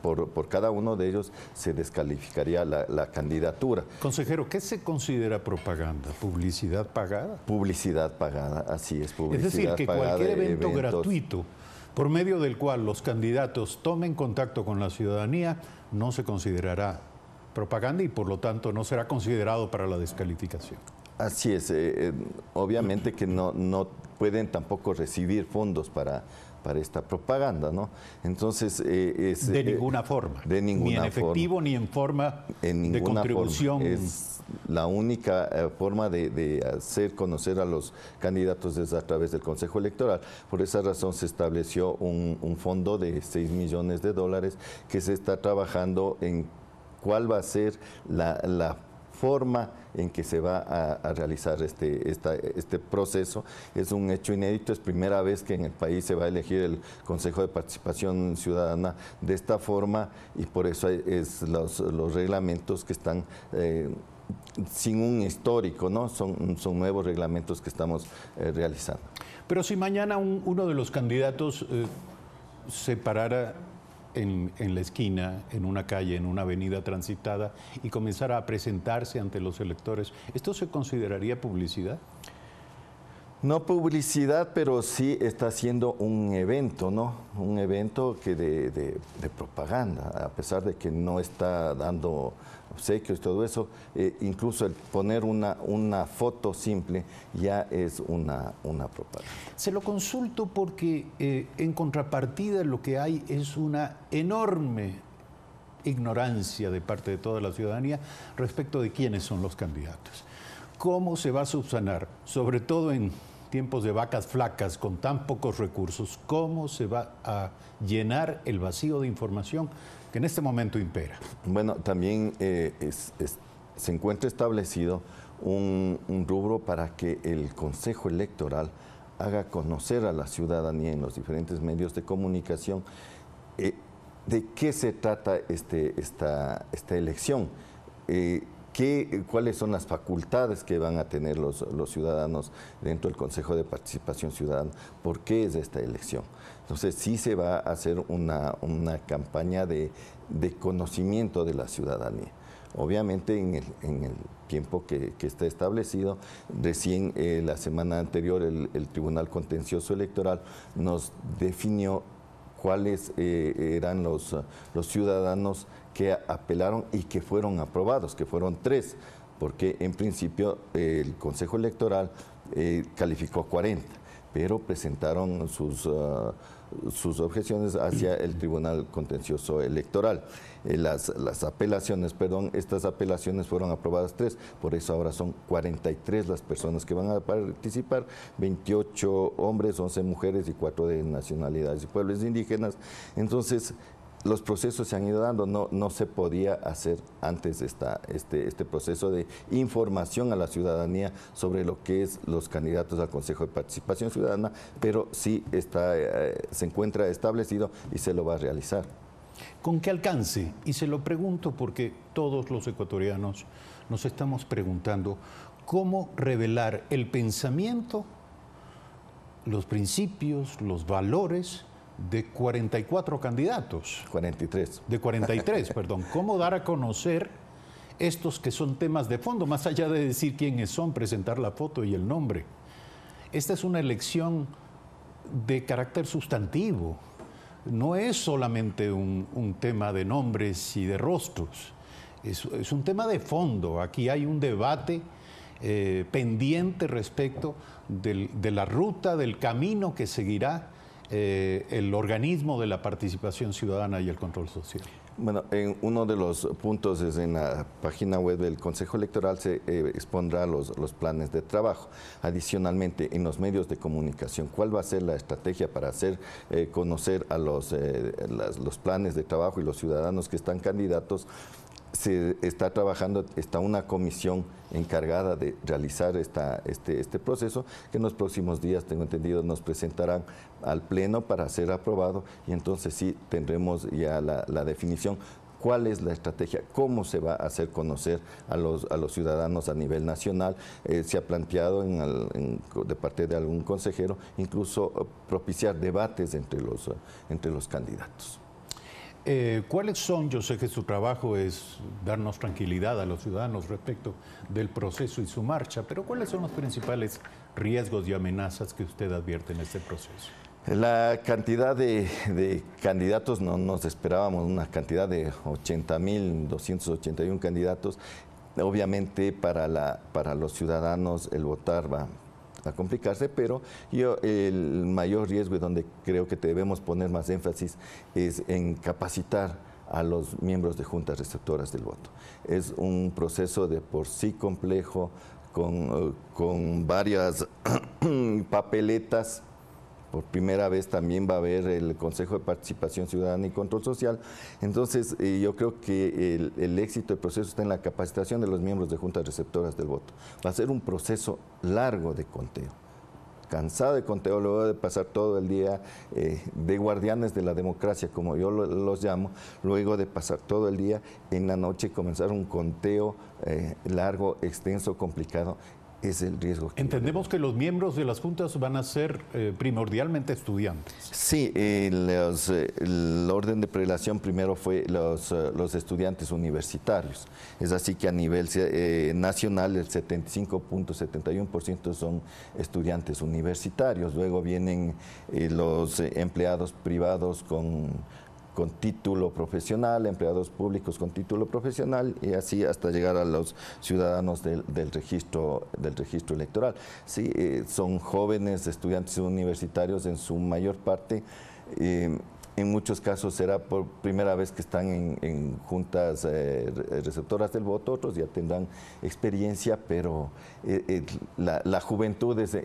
por cada uno de ellos, se descalificaría la candidatura. Consejero, ¿qué se considera propaganda? ¿Publicidad pagada? Publicidad pagada, así es, publicidad es decir, que pagada, cualquier evento gratuito por medio del cual los candidatos tomen contacto con la ciudadanía no se considerará propaganda y por lo tanto no será considerado para la descalificación. Así es, obviamente que no pueden tampoco recibir fondos para esta propaganda, ¿no? Entonces de ninguna forma, de ninguna ni en efectivo ni en forma de contribución. Es la única forma de hacer conocer a los candidatos es a través del Consejo Electoral. Por esa razón se estableció un fondo de $6 millones que se está trabajando en cuál va a ser la forma en que se va a realizar este proceso. Es un hecho inédito, es primera vez que en el país se va a elegir el Consejo de Participación Ciudadana de esta forma y por eso es los reglamentos que están sin un histórico, ¿no? Son nuevos reglamentos que estamos realizando. Pero si mañana uno de los candidatos se parara en la esquina, en una calle, en una avenida transitada y comenzara a presentarse ante los electores, ¿esto se consideraría publicidad? No publicidad, pero sí está haciendo un evento, ¿no? Un evento que de propaganda, a pesar de que no está dando obsequios y todo eso, incluso el poner una foto simple ya es una propaganda. Se lo consulto porque en contrapartida lo que hay es una enorme ignorancia de parte de toda la ciudadanía respecto de quiénes son los candidatos. ¿Cómo se va a subsanar, sobre todo en tiempos de vacas flacas con tan pocos recursos, cómo se va a llenar el vacío de información que en este momento impera? Bueno, también se encuentra establecido un rubro para que el Consejo Electoral haga conocer a la ciudadanía en los diferentes medios de comunicación de qué se trata esta elección. ¿Cuáles son las facultades que van a tener los ciudadanos dentro del Consejo de Participación Ciudadana? ¿Por qué es esta elección? Entonces sí se va a hacer una campaña de conocimiento de la ciudadanía. Obviamente en el tiempo que está establecido, recién la semana anterior el Tribunal Contencioso Electoral nos definió cuáles eran los ciudadanos que apelaron y que fueron aprobados, que fueron 3, porque en principio el Consejo Electoral calificó 40, pero presentaron sus objeciones hacia el Tribunal Contencioso Electoral. Las apelaciones, estas apelaciones fueron aprobadas 3, por eso ahora son 43 las personas que van a participar, 28 hombres, 11 mujeres y 4 de nacionalidades y pueblos indígenas. Entonces, los procesos se han ido dando, no se podía hacer antes este proceso de información a la ciudadanía sobre lo que es los candidatos al Consejo de Participación Ciudadana, pero sí se encuentra establecido y se lo va a realizar. ¿Con qué alcance? Y se lo pregunto porque todos los ecuatorianos nos estamos preguntando cómo revelar el pensamiento, los principios, los valores de 44 candidatos. 43. De 43, perdón. ¿Cómo dar a conocer estos que son temas de fondo, más allá de decir quiénes son, presentar la foto y el nombre? Esta es una elección de carácter sustantivo. No es solamente un tema de nombres y de rostros. Es un tema de fondo. Aquí hay un debate pendiente respecto de la ruta, del camino que seguirá el organismo de la participación ciudadana y el control social. Bueno, en uno de los puntos es en la página web del Consejo Electoral se expondrá los planes de trabajo. Adicionalmente, en los medios de comunicación, ¿cuál va a ser la estrategia para hacer conocer a los planes de trabajo y los ciudadanos que están candidatos? Se está trabajando, está una comisión encargada de realizar este proceso que en los próximos días, tengo entendido, nos presentarán al Pleno para ser aprobado y entonces sí tendremos ya la definición cuál es la estrategia, cómo se va a hacer conocer a los ciudadanos a nivel nacional. Se ha planteado de parte de algún consejero incluso propiciar debates entre los candidatos. ¿Cuáles son? Yo sé que su trabajo es darnos tranquilidad a los ciudadanos respecto del proceso y su marcha, pero ¿cuáles son los principales riesgos y amenazas que usted advierte en este proceso? La cantidad de candidatos, no nos esperábamos una cantidad de 80.281 candidatos. Obviamente para los ciudadanos el votar va a complicarse, pero el mayor riesgo y donde creo que debemos poner más énfasis es en capacitar a los miembros de juntas receptoras del voto. Es un proceso de por sí complejo, con varias papeletas. Por primera vez también va a haber el Consejo de Participación Ciudadana y Control Social. Entonces, yo creo que el éxito del proceso está en la capacitación de los miembros de juntas receptoras del voto. Va a ser un proceso largo de conteo. Cansado de conteo, luego de pasar todo el día de guardianes de la democracia, como yo los llamo, luego de pasar todo el día, en la noche comenzar un conteo largo, extenso, complicado. Es el riesgo. Entendemos que los miembros de las juntas van a ser primordialmente estudiantes. Sí, el orden de prelación primero fue los estudiantes universitarios. Es así que a nivel nacional el 75.71% son estudiantes universitarios. Luego vienen los empleados privados con título profesional, empleados públicos con título profesional y así hasta llegar a los ciudadanos del registro electoral. Sí, son jóvenes estudiantes universitarios en su mayor parte. En muchos casos será por primera vez que están en juntas receptoras del voto, otros ya tendrán experiencia, pero la juventud es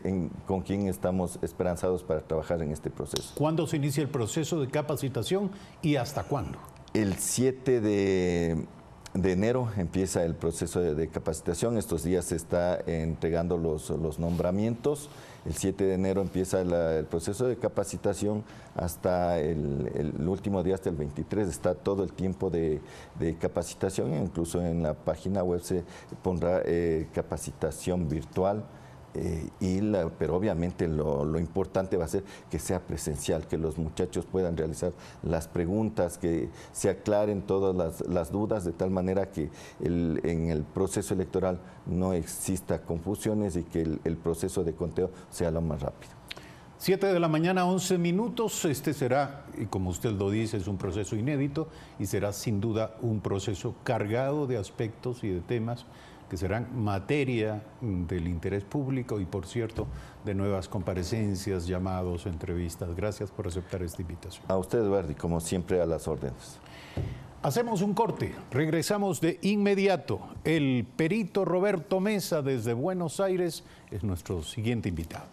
con quien estamos esperanzados para trabajar en este proceso. ¿Cuándo se inicia el proceso de capacitación y hasta cuándo? El 7 de enero empieza el proceso de capacitación. Estos días se está entregando los nombramientos. El 7 de enero empieza el proceso de capacitación hasta el último día, hasta el 23. Está todo el tiempo de capacitación. Incluso en la página web se pondrá capacitación virtual. Pero obviamente lo importante va a ser que sea presencial, que los muchachos puedan realizar las preguntas, que se aclaren todas las dudas, de tal manera que en el proceso electoral no exista confusiones y que el proceso de conteo sea lo más rápido. 7 de la mañana, 11 minutos. Este será, y como usted lo dice, es un proceso inédito y será sin duda un proceso cargado de aspectos y de temas que serán materia del interés público y, por cierto, de nuevas comparecencias, llamados, entrevistas. Gracias por aceptar esta invitación. A usted, Eduardo, y como siempre, a las órdenes. Hacemos un corte, regresamos de inmediato. El perito Roberto Mesa, desde Buenos Aires, es nuestro siguiente invitado.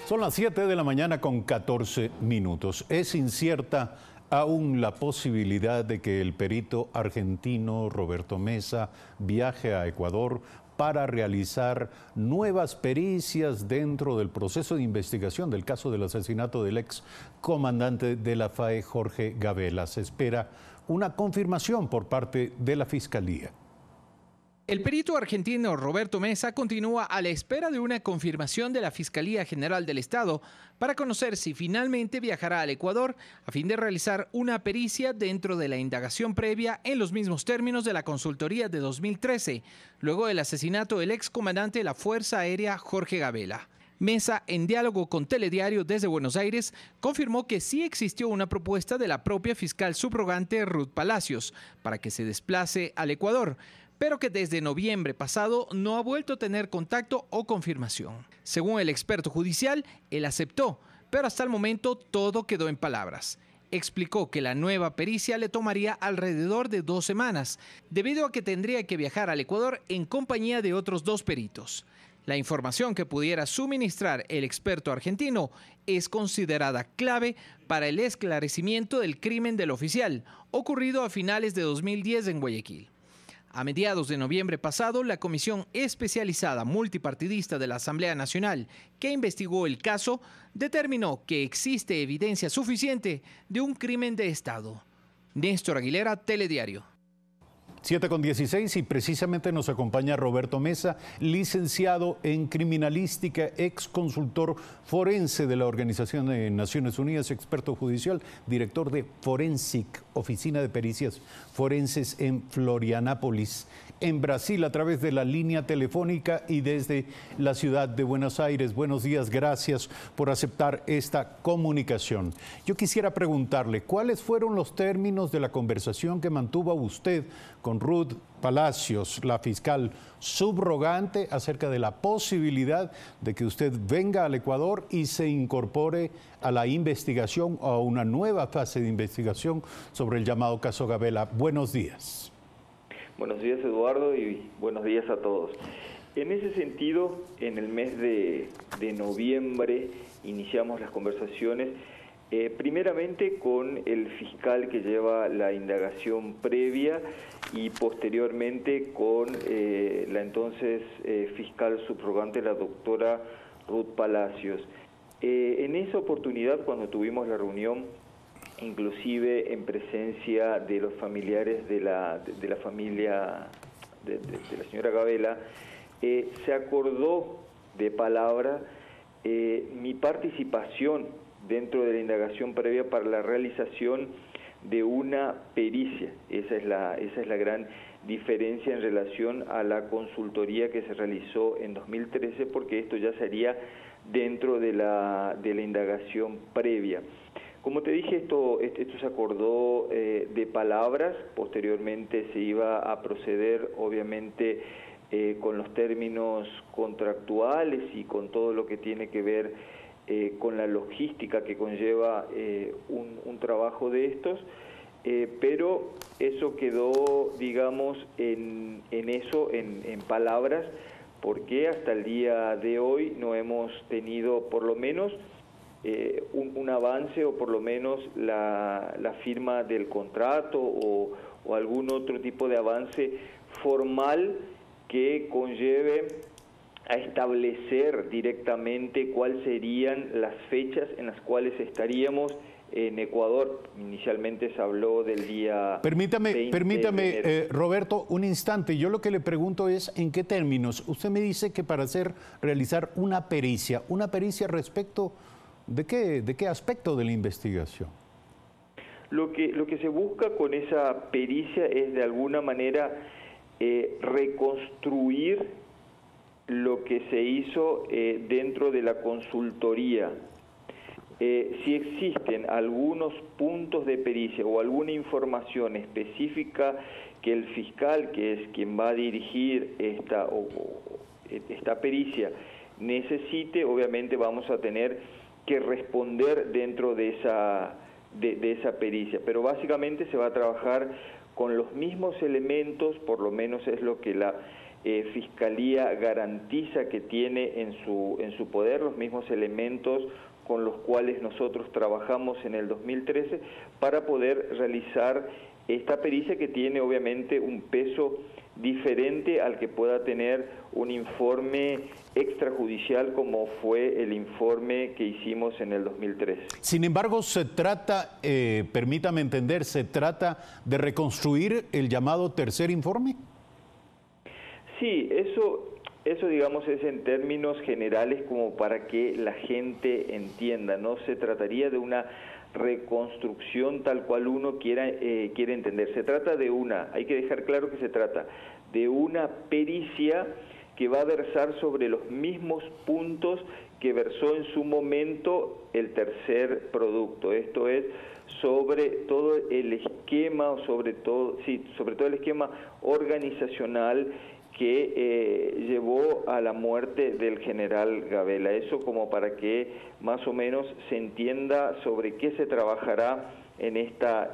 Son las 7 de la mañana con 14 minutos. Es incierta aún la posibilidad de que el perito argentino Roberto Mesa viaje a Ecuador para realizar nuevas pericias dentro del proceso de investigación del caso del asesinato del ex comandante de la FAE, Jorge Gabela. Se espera una confirmación por parte de la Fiscalía. El perito argentino Roberto Mesa continúa a la espera de una confirmación de la Fiscalía General del Estado para conocer si finalmente viajará al Ecuador a fin de realizar una pericia dentro de la indagación previa en los mismos términos de la consultoría de 2013, luego del asesinato del excomandante de la Fuerza Aérea Jorge Gabela. Mesa, en diálogo con Telediario desde Buenos Aires, confirmó que sí existió una propuesta de la propia fiscal subrogante Ruth Palacios para que se desplace al Ecuador, pero que desde noviembre pasado no ha vuelto a tener contacto o confirmación. Según el experto judicial, él aceptó, pero hasta el momento todo quedó en palabras. Explicó que la nueva pericia le tomaría alrededor de 2 semanas, debido a que tendría que viajar al Ecuador en compañía de otros 2 peritos. La información que pudiera suministrar el experto argentino es considerada clave para el esclarecimiento del crimen del oficial, ocurrido a finales de 2010 en Guayaquil. A mediados de noviembre pasado, la Comisión Especializada Multipartidista de la Asamblea Nacional, que investigó el caso, determinó que existe evidencia suficiente de un crimen de Estado. Néstor Aguilera, Telediario. 7:16 y precisamente nos acompaña Roberto Mesa, licenciado en criminalística, ex consultor forense de la Organización de Naciones Unidas, experto judicial, director de Forensic, Oficina de Pericias Forenses en Florianápolis, en Brasil, a través de la línea telefónica y desde la ciudad de Buenos Aires. Buenos días, gracias por aceptar esta comunicación. Yo quisiera preguntarle, ¿cuáles fueron los términos de la conversación que mantuvo usted con Ruth Palacios, la fiscal subrogante, acerca de la posibilidad de que usted venga al Ecuador y se incorpore a la investigación o a una nueva fase de investigación sobre el llamado caso Gabela? Buenos días. Buenos días, Eduardo, y buenos días a todos. En ese sentido, en el mes de noviembre iniciamos las conversaciones, primeramente con el fiscal que lleva la indagación previa y posteriormente con la entonces fiscal subrogante, la doctora Ruth Palacios. En esa oportunidad, cuando tuvimos la reunión, inclusive en presencia de los familiares de la familia de la señora Gabela, se acordó de palabra mi participación dentro de la indagación previa para la realización de una pericia. Esa es la gran diferencia en relación a la consultoría que se realizó en 2013, porque esto ya sería dentro de la indagación previa. Como te dije, esto se acordó de palabras. Posteriormente se iba a proceder, obviamente, con los términos contractuales y con todo lo que tiene que ver con la logística que conlleva un trabajo de estos, pero eso quedó, digamos, en palabras, porque hasta el día de hoy no hemos tenido, por lo menos, un avance, o por lo menos la firma del contrato o algún otro tipo de avance formal que conlleve a establecer directamente cuáles serían las fechas en las cuales estaríamos en Ecuador. Inicialmente se habló del día... Permítame, Roberto, un instante. Yo lo que le pregunto es, ¿en qué términos? Usted me dice que para realizar una pericia respecto... ¿De qué aspecto de la investigación? Lo que se busca con esa pericia es de alguna manera reconstruir lo que se hizo dentro de la consultoría. Si existen algunos puntos de pericia o alguna información específica que el fiscal, que es quien va a dirigir esta pericia, necesite, obviamente vamos a tener que responder dentro de esa pericia, pero básicamente se va a trabajar con los mismos elementos, por lo menos es lo que la Fiscalía garantiza que tiene en su poder, los mismos elementos con los cuales nosotros trabajamos en el 2013 para poder realizar esta pericia, que tiene obviamente un peso diferente al que pueda tener un informe extrajudicial como fue el informe que hicimos en el 2013. Sin embargo, se trata, permítame entender, ¿se trata de reconstruir el llamado tercer informe? Sí, eso digamos es en términos generales, como para que la gente entienda. No se trataría de una reconstrucción tal cual uno quiere entender. Se trata de hay que dejar claro que se trata de una pericia que va a versar sobre los mismos puntos que versó en su momento el tercer producto. Esto es sobre todo el esquema, sobre todo el esquema organizacional que llevó a la muerte del general Gabela. Eso como para que más o menos se entienda sobre qué se trabajará en esta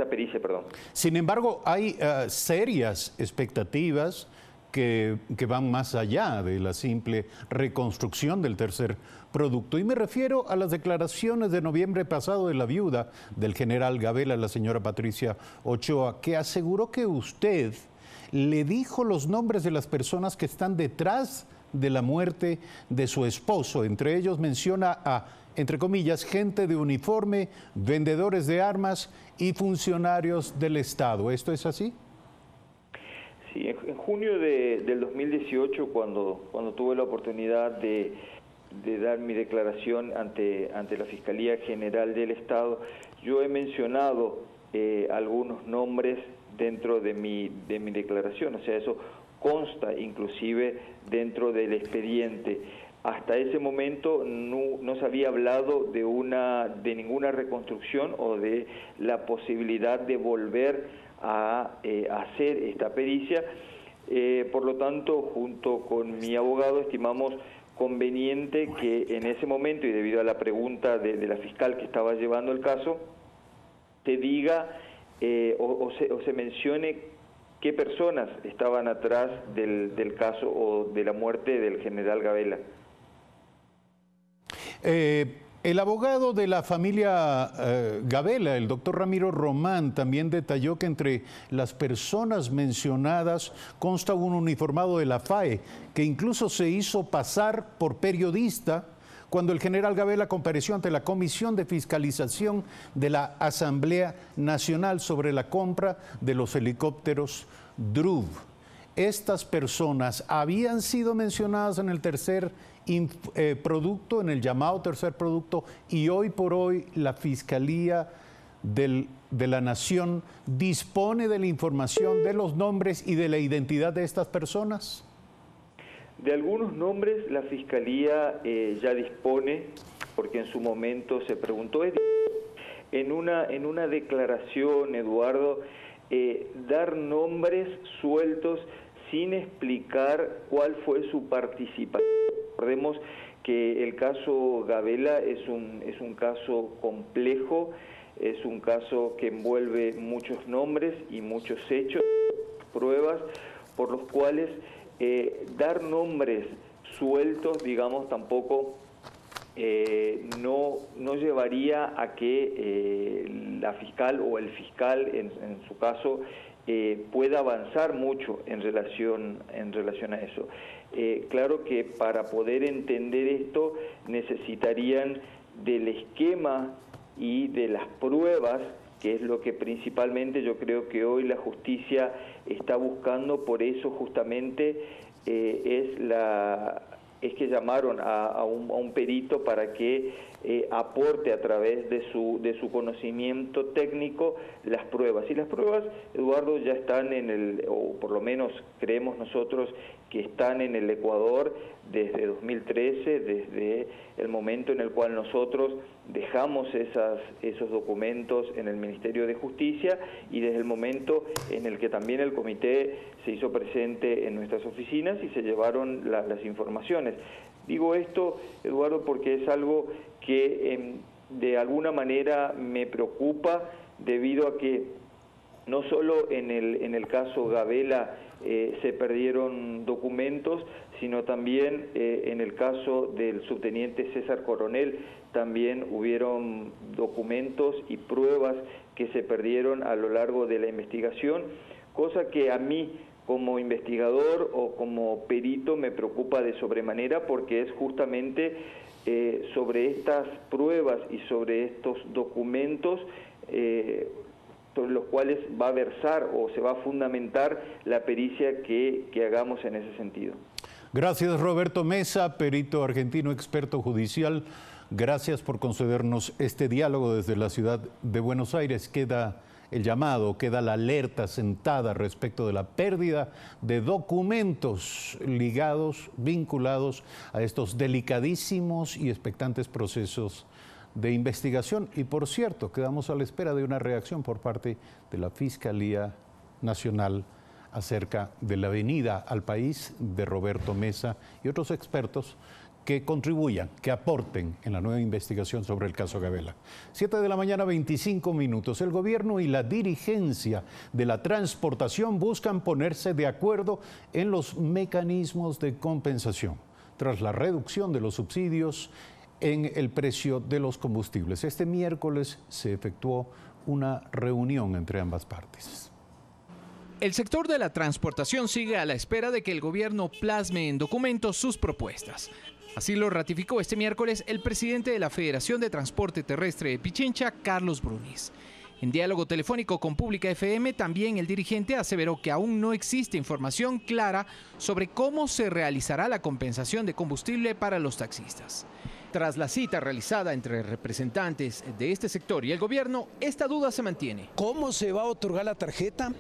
pericia, perdón. Sin embargo, hay serias expectativas que van más allá de la simple reconstrucción del tercer producto. Y me refiero a las declaraciones de noviembre pasado de la viuda del general Gabela, la señora Patricia Ochoa, que aseguró que usted le dijo los nombres de las personas que están detrás de la muerte de su esposo. Entre ellos menciona a, entre comillas, gente de uniforme, vendedores de armas y funcionarios del Estado. ¿Esto es así? Sí, en junio del 2018, cuando tuve la oportunidad de dar mi declaración ante la Fiscalía General del Estado, yo he mencionado algunos nombres dentro de mi declaración, o sea, eso consta inclusive dentro del expediente. Hasta ese momento no se había hablado de ninguna reconstrucción o de la posibilidad de volver a hacer esta pericia. Por lo tanto, junto con mi abogado estimamos conveniente que en ese momento, y debido a la pregunta de la fiscal que estaba llevando el caso, se diga o se mencione qué personas estaban atrás del caso o de la muerte del general Gabela. El abogado de la familia Gabela, el doctor Ramiro Román, también detalló que entre las personas mencionadas consta un uniformado de la FAE, que incluso se hizo pasar por periodista cuando el general Gabela compareció ante la Comisión de Fiscalización de la Asamblea Nacional sobre la compra de los helicópteros DRUV. Estas personas habían sido mencionadas en el tercer producto, en el llamado tercer producto, y hoy por hoy la Fiscalía de la Nación dispone de la información de los nombres y de la identidad de estas personas. De algunos nombres la Fiscalía ya dispone, porque en su momento se preguntó. En una declaración, Eduardo, dar nombres sueltos sin explicar cuál fue su participación. Recordemos que el caso Gabela es un caso complejo, es un caso que envuelve muchos nombres y muchos hechos, pruebas, por los cuales dar nombres sueltos, digamos, tampoco no llevaría a que la fiscal o el fiscal, en su caso, pueda avanzar mucho en relación a eso. Claro que para poder entender esto necesitarían del esquema y de las pruebas, que es lo que principalmente yo creo que hoy la justicia está buscando. Por eso justamente es que llamaron a un perito para que aporte a través de su conocimiento técnico las pruebas. Y las pruebas, Eduardo, ya están o por lo menos creemos nosotros que están en el Ecuador desde 2013, desde el momento en el cual nosotros dejamos esos documentos en el Ministerio de Justicia, y desde el momento en el que también el comité se hizo presente en nuestras oficinas y se llevaron las informaciones. Digo esto, Eduardo, porque es algo que de alguna manera me preocupa, debido a que no solo en el caso Gabela se perdieron documentos, sino también en el caso del subteniente César Coronel también hubieron documentos y pruebas que se perdieron a lo largo de la investigación, cosa que a mí como investigador o como perito me preocupa de sobremanera, porque es justamente sobre estas pruebas y sobre estos documentos sobre los cuales va a versar o se va a fundamentar la pericia que hagamos en ese sentido. Gracias, Roberto Mesa, perito argentino, experto judicial. Gracias por concedernos este diálogo desde la ciudad de Buenos Aires. Queda el llamado, queda la alerta sentada respecto de la pérdida de documentos vinculados a estos delicadísimos y expectantes procesos de investigación. Y por cierto, quedamos a la espera de una reacción por parte de la Fiscalía Nacional acerca de la venida al país de Roberto Mesa y otros expertos que contribuyan, que aporten en la nueva investigación sobre el caso Gabela. 7 de la mañana, 25 minutos. El gobierno y la dirigencia de la transportación buscan ponerse de acuerdo en los mecanismos de compensación tras la reducción de los subsidios en el precio de los combustibles. Este miércoles se efectuó una reunión entre ambas partes. El sector de la transportación sigue a la espera de que el gobierno plasme en documentos sus propuestas. Así lo ratificó este miércoles el presidente de la Federación de Transporte Terrestre de Pichincha, Carlos Brunies. En diálogo telefónico con Pública FM, también el dirigente aseveró que aún no existe información clara sobre cómo se realizará la compensación de combustible para los taxistas. Tras la cita realizada entre representantes de este sector y el gobierno, esta duda se mantiene. ¿Cómo se va a otorgar la tarjeta?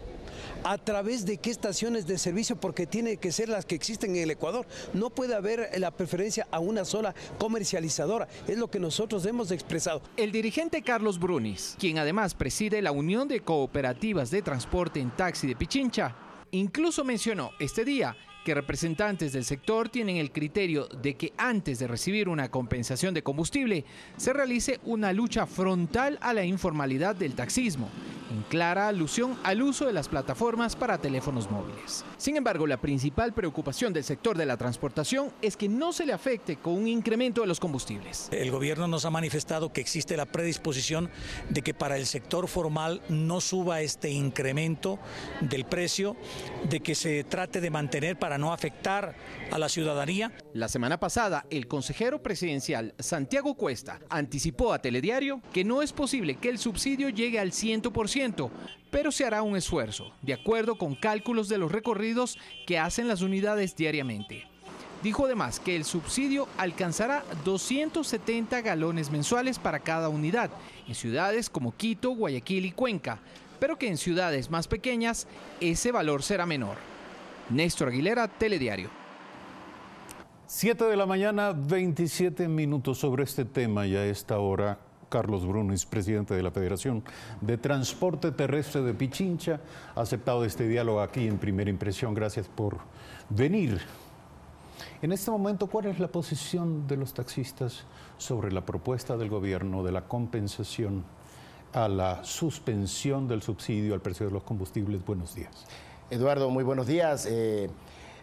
¿A través de qué estaciones de servicio? Porque tiene que ser las que existen en el Ecuador. No puede haber la preferencia a una sola comercializadora. Es lo que nosotros hemos expresado. El dirigente Carlos Brunies, quien además preside la Unión de Cooperativas de Transporte en Taxi de Pichincha, incluso mencionó este día que representantes del sector tienen el criterio de que antes de recibir una compensación de combustible se realice una lucha frontal a la informalidad del taxismo, en clara alusión al uso de las plataformas para teléfonos móviles. Sin embargo, la principal preocupación del sector de la transportación es que no se le afecte con un incremento de los combustibles. El gobierno nos ha manifestado que existe la predisposición de que para el sector formal no suba este incremento del precio, de que se trate de mantener para no afectar a la ciudadanía. La semana pasada, el consejero presidencial Santiago Cuesta anticipó a Telediario que no es posible que el subsidio llegue al 100%, pero se hará un esfuerzo, de acuerdo con cálculos de los recorridos que hacen las unidades diariamente. Dijo además que el subsidio alcanzará 270 galones mensuales para cada unidad, en ciudades como Quito, Guayaquil y Cuenca, pero que en ciudades más pequeñas ese valor será menor. Néstor Aguilera, Telediario. 7 de la mañana, 27 minutos sobre este tema y a esta hora Carlos Brunies, presidente de la Federación de Transporte Terrestre de Pichincha, ha aceptado este diálogo aquí en Primera Impresión. Gracias por venir. En este momento, ¿cuál es la posición de los taxistas sobre la propuesta del gobierno de la compensación a la suspensión del subsidio al precio de los combustibles? Buenos días. Eduardo, muy buenos días.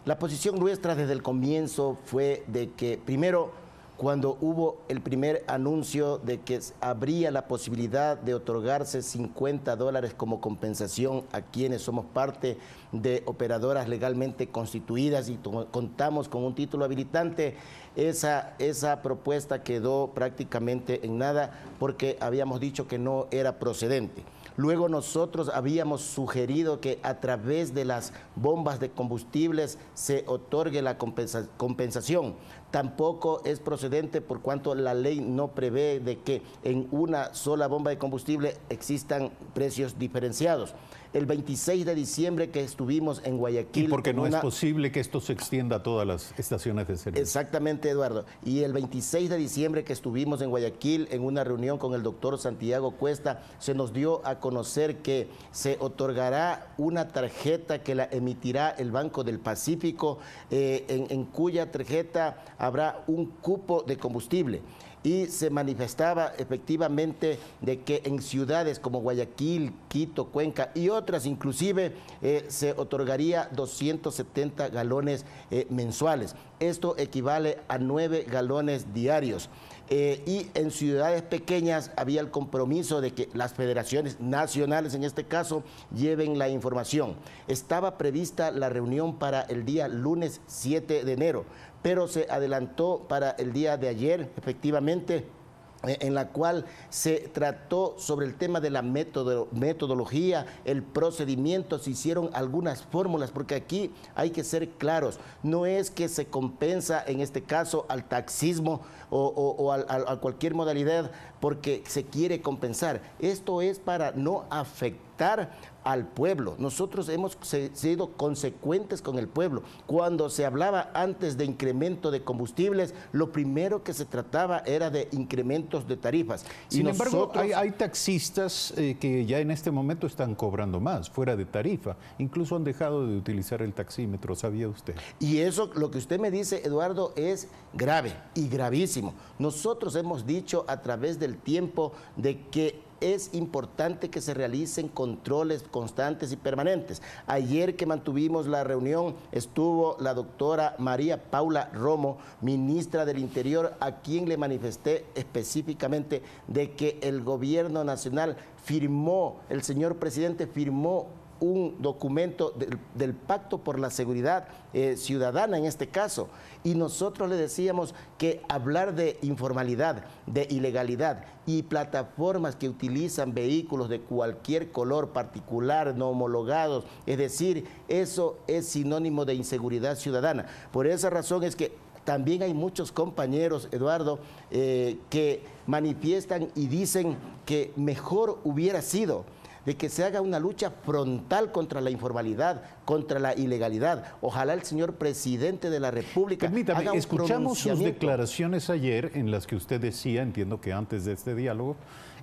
La posición nuestra desde el comienzo fue de que, primero, cuando hubo el primer anuncio de que habría la posibilidad de otorgarse $50 como compensación a quienes somos parte de operadoras legalmente constituidas y contamos con un título habilitante, esa propuesta quedó prácticamente en nada porque habíamos dicho que no era procedente. Luego nosotros habíamos sugerido que a través de las bombas de combustibles se otorgue la compensación. Tampoco es procedente por cuanto la ley no prevé de que en una sola bomba de combustible existan precios diferenciados. El 26 de diciembre que estuvimos en Guayaquil... Y porque no es posible que esto se extienda a todas las estaciones de servicio. Exactamente, Eduardo. Y el 26 de diciembre que estuvimos en Guayaquil en una reunión con el doctor Santiago Cuesta, se nos dio a conocer que se otorgará una tarjeta que la emitirá el Banco del Pacífico, en cuya tarjeta habrá un cupo de combustible. Y se manifestaba efectivamente de que en ciudades como Guayaquil, Quito, Cuenca y otras inclusive se otorgaría 270 galones mensuales. Esto equivale a 9 galones diarios. Y en ciudades pequeñas había el compromiso de que las federaciones nacionales, en este caso, lleven la información. Estaba prevista la reunión para el día lunes 7 de enero, pero se adelantó para el día de ayer, efectivamente, en la cual se trató sobre el tema de la metodología, el procedimiento, se hicieron algunas fórmulas, porque aquí hay que ser claros, no es que se compensa en este caso al taxismo o a cualquier modalidad porque se quiere compensar, esto es para no afectar afectar al pueblo. Nosotros hemos sido consecuentes con el pueblo. Cuando se hablaba antes de incremento de combustibles, lo primero que se trataba era de incrementos de tarifas. Sin embargo, hay taxistas que ya en este momento están cobrando más, fuera de tarifa. Incluso han dejado de utilizar el taxímetro, ¿sabía usted? Y eso, lo que usted me dice, Eduardo, es grave y gravísimo. Nosotros hemos dicho a través del tiempo de que es importante que se realicen controles constantes y permanentes. Ayer que mantuvimos la reunión estuvo la doctora María Paula Romo, ministra del Interior, a quien le manifesté específicamente de que el gobierno nacional firmó, el señor presidente firmó un documento del Pacto por la Seguridad Ciudadana en este caso, y nosotros le decíamos que hablar de informalidad, de ilegalidad y plataformas que utilizan vehículos de cualquier color particular, no homologados, es decir, eso es sinónimo de inseguridad ciudadana. Por esa razón es que también hay muchos compañeros, Eduardo, que manifiestan y dicen que mejor hubiera sido de que se haga una lucha frontal contra la informalidad, contra la ilegalidad. Ojalá el señor presidente de la República haga un escuchamos sus declaraciones ayer en las que usted decía, entiendo que antes de este diálogo,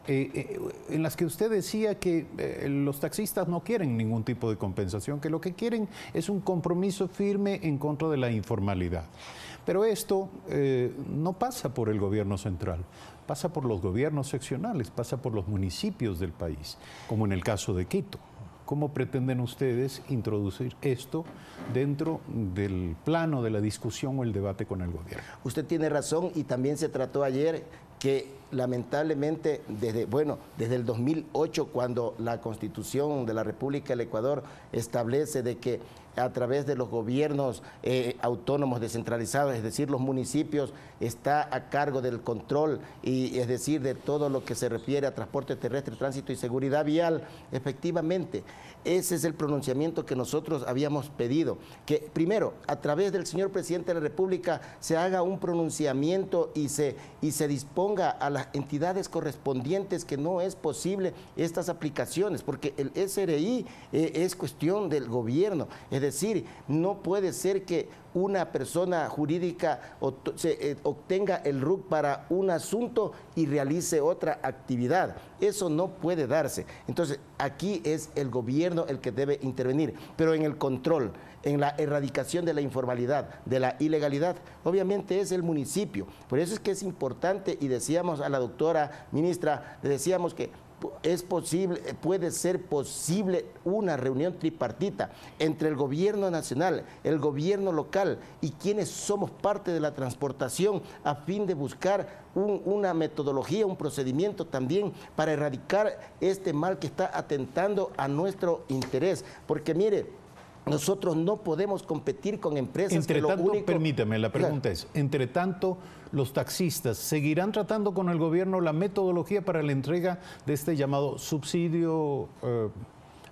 en las que usted decía que los taxistas no quieren ningún tipo de compensación, que lo que quieren es un compromiso firme en contra de la informalidad. Pero esto no pasa por el gobierno central, pasa por los gobiernos seccionales, pasa por los municipios del país, como en el caso de Quito. ¿Cómo pretenden ustedes introducir esto dentro del plano de la discusión o el debate con el gobierno? Usted tiene razón, y también se trató ayer que lamentablemente desde el 2008, cuando la Constitución de la República del Ecuador establece de que a través de los gobiernos autónomos descentralizados, es decir, los municipios, está a cargo del control y es decir, de todo lo que se refiere a transporte terrestre, tránsito y seguridad vial. Efectivamente, ese es el pronunciamiento que nosotros habíamos pedido, que primero, a través del señor presidente de la República, se haga un pronunciamiento y se disponga a las entidades correspondientes que no es posible estas aplicaciones, porque el SRI es cuestión del gobierno. Es decir, no puede ser que una persona jurídica obtenga el RUC para un asunto y realice otra actividad. Eso no puede darse. Entonces, aquí es el gobierno el que debe intervenir, pero en el control, en la erradicación de la informalidad, de la ilegalidad, obviamente es el municipio. Por eso es que es importante, y decíamos a la doctora ministra, le decíamos que es posible, puede ser posible una reunión tripartita entre el gobierno nacional, el gobierno local y quienes somos parte de la transportación, a fin de buscar una metodología, un procedimiento también para erradicar este mal que está atentando a nuestro interés. Porque mire, nosotros no podemos competir con empresas entre tanto, permítame, la pregunta es, entre tanto, los taxistas seguirán tratando con el gobierno la metodología para la entrega de este llamado subsidio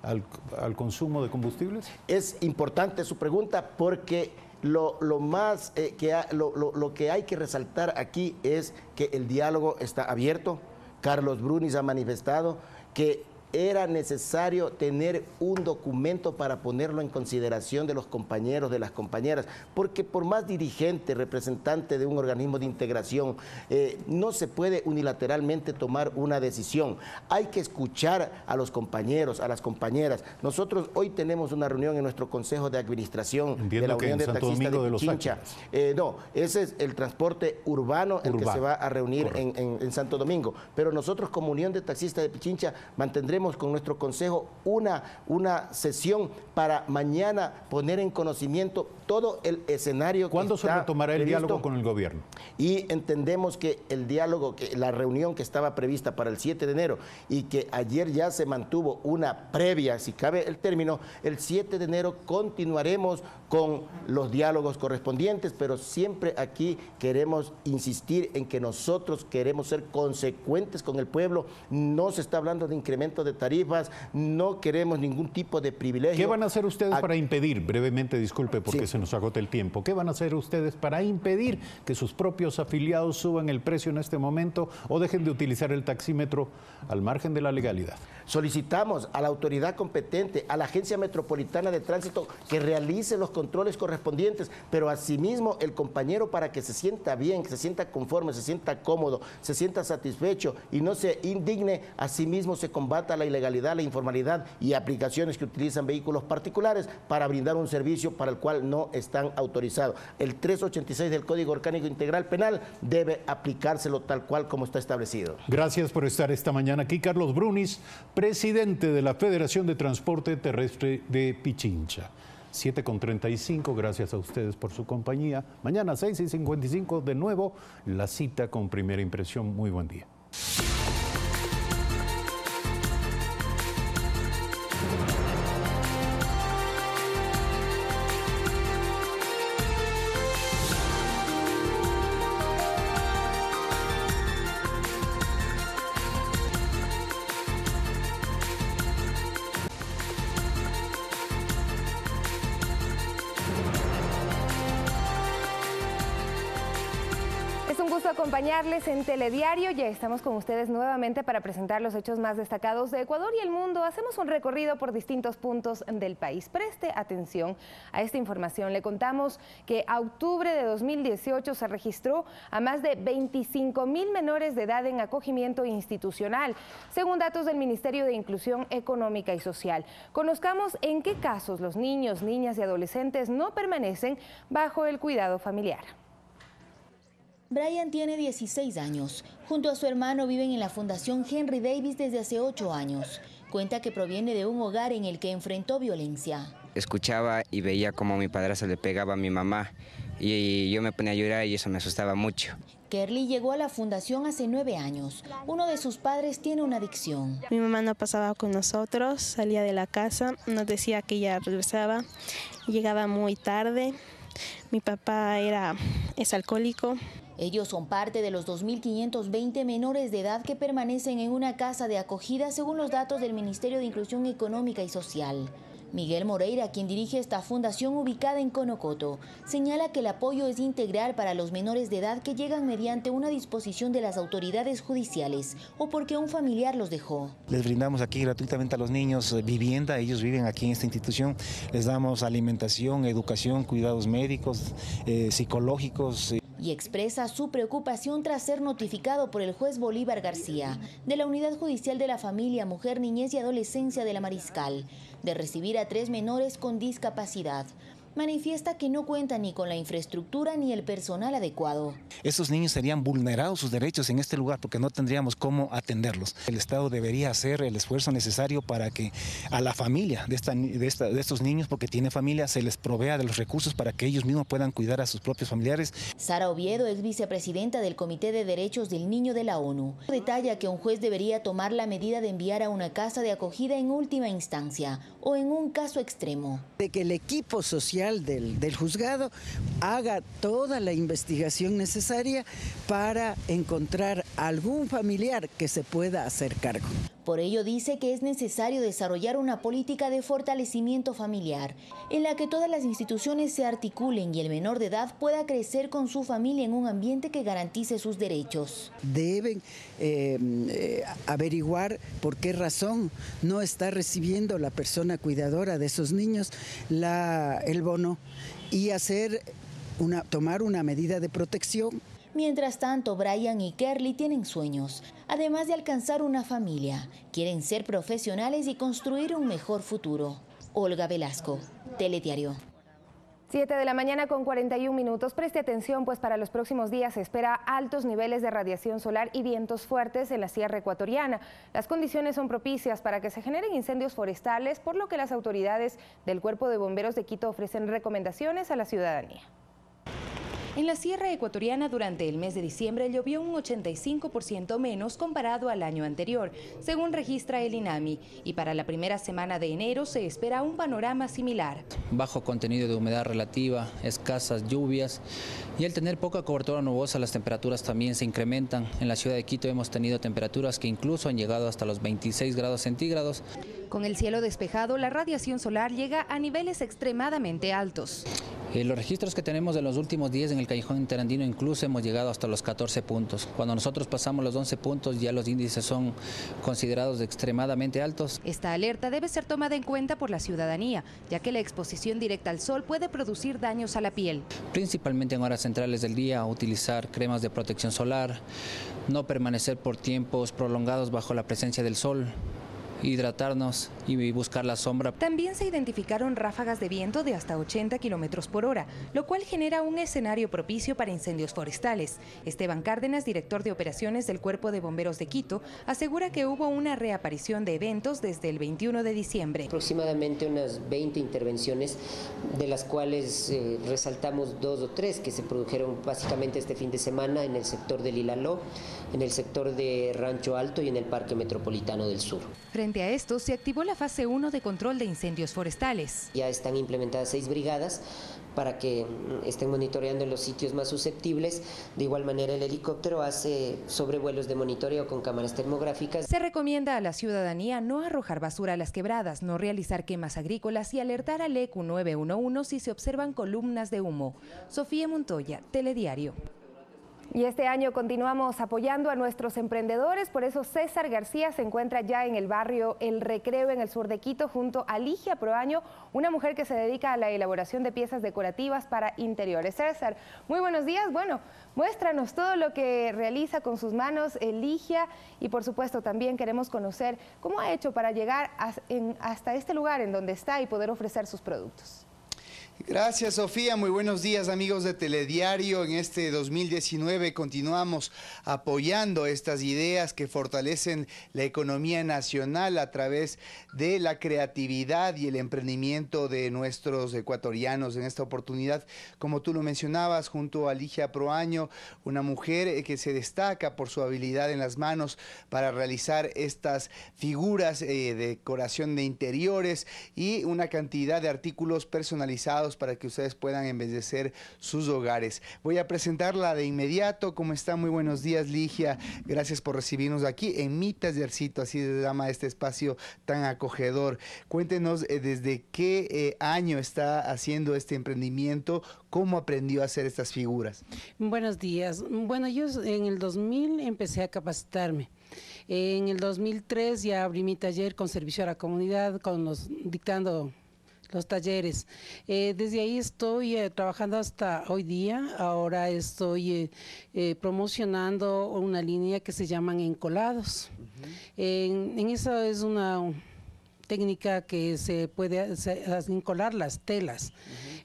al consumo de combustibles. Es importante su pregunta, porque lo que hay que resaltar aquí es que el diálogo está abierto. Carlos Brunis ha manifestado que era necesario tener un documento para ponerlo en consideración de los compañeros, de las compañeras, porque por más dirigente, representante de un organismo de integración, no se puede unilateralmente tomar una decisión. Hay que escuchar a los compañeros, a las compañeras. Nosotros hoy tenemos una reunión en nuestro Consejo de Administración de la Unión de Taxistas de Pichincha. No, ese es el transporte urbano el que se va a reunir en Santo Domingo. Pero nosotros como Unión de Taxistas de Pichincha mantendremos con nuestro consejo una sesión para mañana poner en conocimiento todo el escenario. ¿Cuándo se retomará el diálogo con el gobierno? Y entendemos que el diálogo, que la reunión que estaba prevista para el 7 de enero y que ayer ya se mantuvo una previa, si cabe el término, el 7 de enero continuaremos con los diálogos correspondientes, pero siempre aquí queremos insistir en que nosotros queremos ser consecuentes con el pueblo. No se está hablando de incremento de de tarifas, no queremos ningún tipo de privilegio. ¿Qué van a hacer ustedes para impedir, brevemente, disculpe porque se nos agota el tiempo, qué van a hacer ustedes para impedir que sus propios afiliados suban el precio en este momento o dejen de utilizar el taxímetro al margen de la legalidad? Solicitamos a la autoridad competente, a la Agencia Metropolitana de Tránsito, que realice los controles correspondientes, pero asimismo el compañero, para que se sienta bien, que se sienta conforme, se sienta cómodo, se sienta satisfecho y no se indigne, asimismo se combata la ilegalidad, la informalidad y aplicaciones que utilizan vehículos particulares para brindar un servicio para el cual no están autorizados. El 386 del Código Orgánico Integral Penal debe aplicárselo tal cual como está establecido. Gracias por estar esta mañana aquí. Carlos Brunis, presidente de la Federación de Transporte Terrestre de Pichincha. 7:35, gracias a ustedes por su compañía. Mañana 6:55 de nuevo, la cita con Primera Impresión. Muy buen día. Acompañarles en Telediario. Ya estamos con ustedes nuevamente para presentar los hechos más destacados de Ecuador y el mundo. Hacemos un recorrido por distintos puntos del país. Preste atención a esta información. Le contamos que a octubre de 2018 se registró a más de 25.000 menores de edad en acogimiento institucional, según datos del Ministerio de Inclusión Económica y Social. Conozcamos en qué casos los niños, niñas y adolescentes no permanecen bajo el cuidado familiar. Brian tiene 16 años. Junto a su hermano viven en la Fundación Henry Davis desde hace 8 años. Cuenta que proviene de un hogar en el que enfrentó violencia. Escuchaba y veía cómo mi padrastro le pegaba a mi mamá y yo me ponía a llorar y eso me asustaba mucho. Kerly llegó a la fundación hace 9 años. Uno de sus padres tiene una adicción. Mi mamá no pasaba con nosotros, salía de la casa, nos decía que ya regresaba, llegaba muy tarde. Mi papá es alcohólico. Ellos son parte de los 2.520 menores de edad que permanecen en una casa de acogida según los datos del Ministerio de Inclusión Económica y Social. Miguel Moreira, quien dirige esta fundación ubicada en Conocoto, señala que el apoyo es integral para los menores de edad que llegan mediante una disposición de las autoridades judiciales o porque un familiar los dejó. Les brindamos aquí gratuitamente a los niños vivienda, ellos viven aquí en esta institución, les damos alimentación, educación, cuidados médicos, psicológicos. Y expresa su preocupación tras ser notificado por el juez Bolívar García, de la Unidad Judicial de la Familia, Mujer, Niñez y Adolescencia de la Mariscal, de recibir a 3 menores con discapacidad. Manifiesta que no cuenta ni con la infraestructura ni el personal adecuado. Estos niños serían vulnerados sus derechos en este lugar porque no tendríamos cómo atenderlos. El Estado debería hacer el esfuerzo necesario para que a la familia de estos niños, porque tiene familia, se les provea de los recursos para que ellos mismos puedan cuidar a sus propios familiares. Sara Oviedo es vicepresidenta del Comité de Derechos del Niño de la ONU. Detalla que un juez debería tomar la medida de enviar a una casa de acogida en última instancia o en un caso extremo. De que el equipo social del juzgado haga toda la investigación necesaria para encontrar algún familiar que se pueda hacer cargo. Por ello dice que es necesario desarrollar una política de fortalecimiento familiar, en la que todas las instituciones se articulen y el menor de edad pueda crecer con su familia en un ambiente que garantice sus derechos. Deben averiguar por qué razón no está recibiendo la persona cuidadora de esos niños el bono y tomar una medida de protección. Mientras tanto, Brian y Kerly tienen sueños, además de alcanzar una familia. Quieren ser profesionales y construir un mejor futuro. Olga Velasco, Telediario. 7 de la mañana con 41 minutos. Preste atención, pues para los próximos días se espera altos niveles de radiación solar y vientos fuertes en la sierra ecuatoriana. Las condiciones son propicias para que se generen incendios forestales, por lo que las autoridades del Cuerpo de Bomberos de Quito ofrecen recomendaciones a la ciudadanía. En la sierra ecuatoriana durante el mes de diciembre llovió un 85% menos comparado al año anterior, según registra el INAMI, y para la primera semana de enero se espera un panorama similar. Bajo contenido de humedad relativa, escasas lluvias y al tener poca cobertura nubosa las temperaturas también se incrementan. En la ciudad de Quito hemos tenido temperaturas que incluso han llegado hasta los 26 grados centígrados. Con el cielo despejado, la radiación solar llega a niveles extremadamente altos. Los registros que tenemos de los últimos días en el Callejón Interandino incluso hemos llegado hasta los 14 puntos. Cuando nosotros pasamos los 11 puntos ya los índices son considerados extremadamente altos. Esta alerta debe ser tomada en cuenta por la ciudadanía, ya que la exposición directa al sol puede producir daños a la piel. Principalmente en horas centrales del día, utilizar cremas de protección solar, no permanecer por tiempos prolongados bajo la presencia del sol, hidratarnos y buscar la sombra. También se identificaron ráfagas de viento de hasta 80 kilómetros por hora, lo cual genera un escenario propicio para incendios forestales. Esteban Cárdenas, director de operaciones del Cuerpo de Bomberos de Quito, asegura que hubo una reaparición de eventos desde el 21 de diciembre. Aproximadamente unas 20 intervenciones, de las cuales resaltamos 2 o 3 que se produjeron básicamente este fin de semana en el sector del Ilaló, en el sector de Rancho Alto y en el Parque Metropolitano del Sur. Frente a esto, se activó la fase 1 de control de incendios forestales. Ya están implementadas 6 brigadas para que estén monitoreando los sitios más susceptibles. De igual manera, el helicóptero hace sobrevuelos de monitoreo con cámaras termográficas. Se recomienda a la ciudadanía no arrojar basura a las quebradas, no realizar quemas agrícolas y alertar al ECU 911 si se observan columnas de humo. Sofía Montoya, Telediario. Y este año continuamos apoyando a nuestros emprendedores, por eso César García se encuentra ya en el barrio El Recreo en el sur de Quito junto a Ligia Proaño, una mujer que se dedica a la elaboración de piezas decorativas para interiores. César, muy buenos días. Bueno, muéstranos todo lo que realiza con sus manos Ligia y por supuesto también queremos conocer cómo ha hecho para llegar hasta este lugar en donde está y poder ofrecer sus productos. Gracias, Sofía. Muy buenos días, amigos de Telediario. En este 2019 continuamos apoyando estas ideas que fortalecen la economía nacional a través de la creatividad y el emprendimiento de nuestros ecuatorianos. En esta oportunidad, como tú lo mencionabas, junto a Ligia Proaño, una mujer que se destaca por su habilidad en las manos para realizar estas figuras de decoración de interiores y una cantidad de artículos personalizados para que ustedes puedan embellecer sus hogares. Voy a presentarla de inmediato. ¿Cómo está? Muy buenos días, Ligia. Gracias por recibirnos aquí en Mi Tallercito, así se llama este espacio tan acogedor. Cuéntenos desde qué año está haciendo este emprendimiento, cómo aprendió a hacer estas figuras. Buenos días. Bueno, yo en el 2000 empecé a capacitarme. En el 2003 ya abrí mi taller con servicio a la comunidad, dictando los talleres. Desde ahí estoy trabajando hasta hoy día. Ahora estoy promocionando una línea que se llaman encolados. En eso es una técnica que se puede encolar las telas.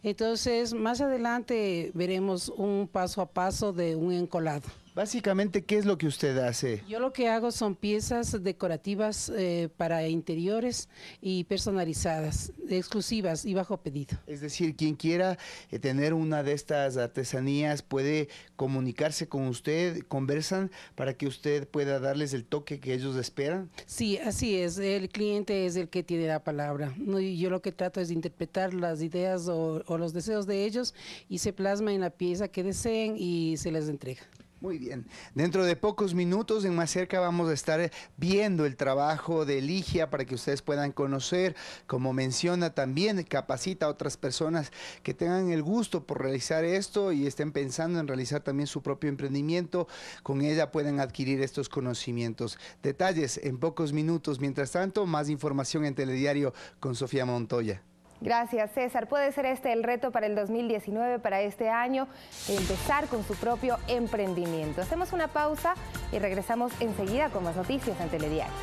Entonces, más adelante veremos un paso a paso de un encolado. Básicamente, ¿qué es lo que usted hace? Yo lo que hago son piezas decorativas para interiores y personalizadas, exclusivas y bajo pedido. Es decir, quien quiera tener una de estas artesanías puede comunicarse con usted, conversan para que usted pueda darles el toque que ellos esperan. Sí, así es. El cliente es el que tiene la palabra. Yo lo que trato es de interpretar las ideas o los deseos de ellos y se plasma en la pieza que deseen y se les entrega. Muy bien. Dentro de pocos minutos en Más Cerca vamos a estar viendo el trabajo de Ligia para que ustedes puedan conocer. Como menciona también, capacita a otras personas que tengan el gusto por realizar esto y estén pensando en realizar también su propio emprendimiento. Con ella pueden adquirir estos conocimientos. Detalles en pocos minutos. Mientras tanto, más información en Telediario con Sofía Montoya. Gracias, César. Puede ser este el reto para el 2019, para este año, empezar con su propio emprendimiento. Hacemos una pausa y regresamos enseguida con más noticias en Telediario.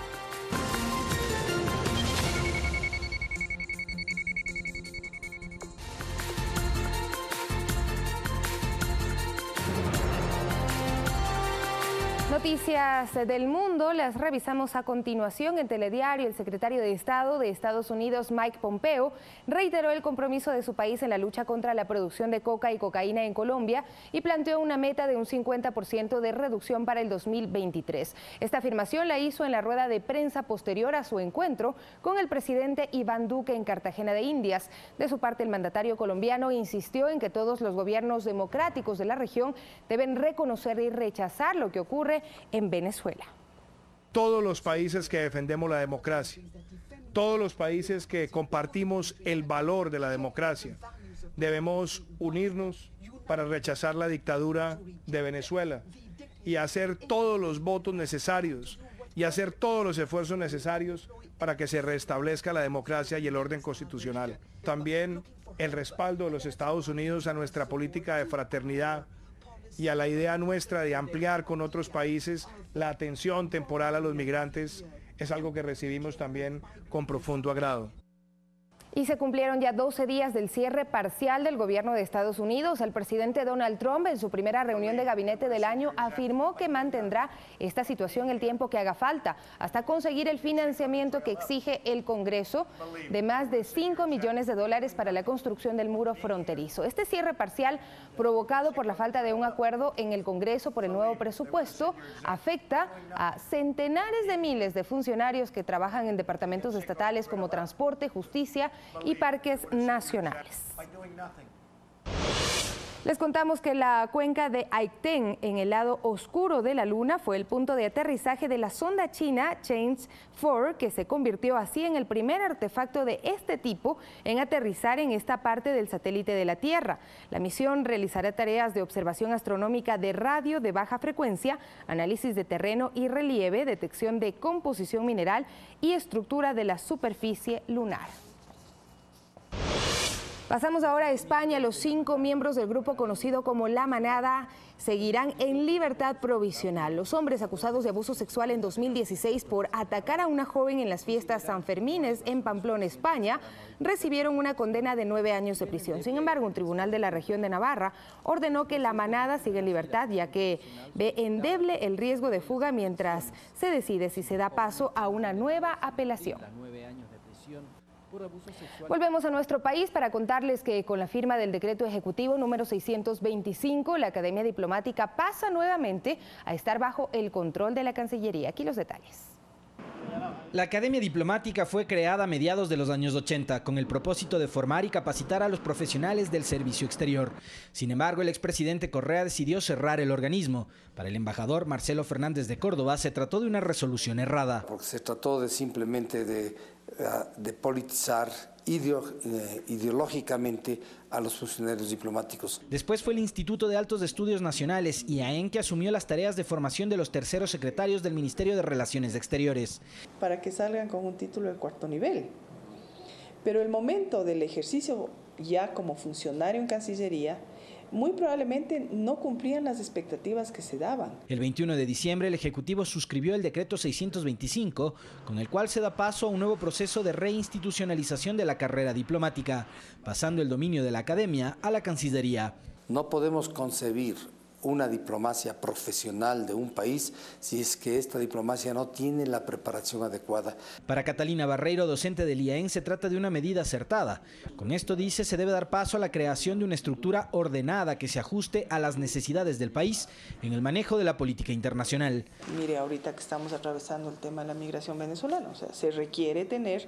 Noticias del mundo las revisamos a continuación. En Telediario, el secretario de Estado de Estados Unidos, Mike Pompeo, reiteró el compromiso de su país en la lucha contra la producción de coca y cocaína en Colombia y planteó una meta de un 50% de reducción para el 2023. Esta afirmación la hizo en la rueda de prensa posterior a su encuentro con el presidente Iván Duque en Cartagena de Indias. De su parte, el mandatario colombiano insistió en que todos los gobiernos democráticos de la región deben reconocer y rechazar lo que ocurre en Venezuela. Todos los países que defendemos la democracia, todos los países que compartimos el valor de la democracia, debemos unirnos para rechazar la dictadura de Venezuela y hacer todos los votos necesarios y hacer todos los esfuerzos necesarios para que se restablezca la democracia y el orden constitucional. También el respaldo de los Estados Unidos a nuestra política de fraternidad y a la idea nuestra de ampliar con otros países la atención temporal a los migrantes es algo que recibimos también con profundo agrado. Y se cumplieron ya 12 días del cierre parcial del gobierno de Estados Unidos. El presidente Donald Trump, en su primera reunión de gabinete del año, afirmó que mantendrá esta situación el tiempo que haga falta, hasta conseguir el financiamiento que exige el Congreso de más de $5 millones para la construcción del muro fronterizo. Este cierre parcial, provocado por la falta de un acuerdo en el Congreso por el nuevo presupuesto, afecta a centenares de miles de funcionarios que trabajan en departamentos estatales como transporte, justicia y parques nacionales. Les contamos que la cuenca de Aitken, en el lado oscuro de la Luna, fue el punto de aterrizaje de la sonda china Chang'e 4, que se convirtió así en el primer artefacto de este tipo en aterrizar en esta parte del satélite de la Tierra. La misión realizará tareas de observación astronómica de radio de baja frecuencia, análisis de terreno y relieve, detección de composición mineral y estructura de la superficie lunar. Pasamos ahora a España. Los 5 miembros del grupo conocido como La Manada seguirán en libertad provisional. Los hombres acusados de abuso sexual en 2016 por atacar a una joven en las fiestas sanfermines en Pamplona, España, recibieron una condena de 9 años de prisión. Sin embargo, un tribunal de la región de Navarra ordenó que La Manada siga en libertad, ya que ve endeble el riesgo de fuga mientras se decide si se da paso a una nueva apelación. Volvemos a nuestro país para contarles que con la firma del decreto ejecutivo número 625, la Academia Diplomática pasa nuevamente a estar bajo el control de la Cancillería. Aquí los detalles. La Academia Diplomática fue creada a mediados de los años 80 con el propósito de formar y capacitar a los profesionales del servicio exterior. Sin embargo, el expresidente Correa decidió cerrar el organismo. Para el embajador Marcelo Fernández de Córdoba, se trató de una resolución errada. Porque se trató de simplemente de politizar ideológicamente a los funcionarios diplomáticos. Después fue el Instituto de Altos Estudios Nacionales, IAEN, que asumió las tareas de formación de los terceros secretarios del Ministerio de Relaciones Exteriores. Para que salgan con un título de 4º nivel. Pero el momento del ejercicio ya como funcionario en Cancillería, muy probablemente no cumplían las expectativas que se daban. El 21 de diciembre el Ejecutivo suscribió el decreto 625, con el cual se da paso a un nuevo proceso de reinstitucionalización de la carrera diplomática, pasando el dominio de la Academia a la Cancillería. No podemos concebir una diplomacia profesional de un país si es que esta diplomacia no tiene la preparación adecuada. Para Catalina Barreiro, docente del IAEN, se trata de una medida acertada. Con esto, dice, se debe dar paso a la creación de una estructura ordenada que se ajuste a las necesidades del país en el manejo de la política internacional. Mire, ahorita que estamos atravesando el tema de la migración venezolana, o sea, se requiere tener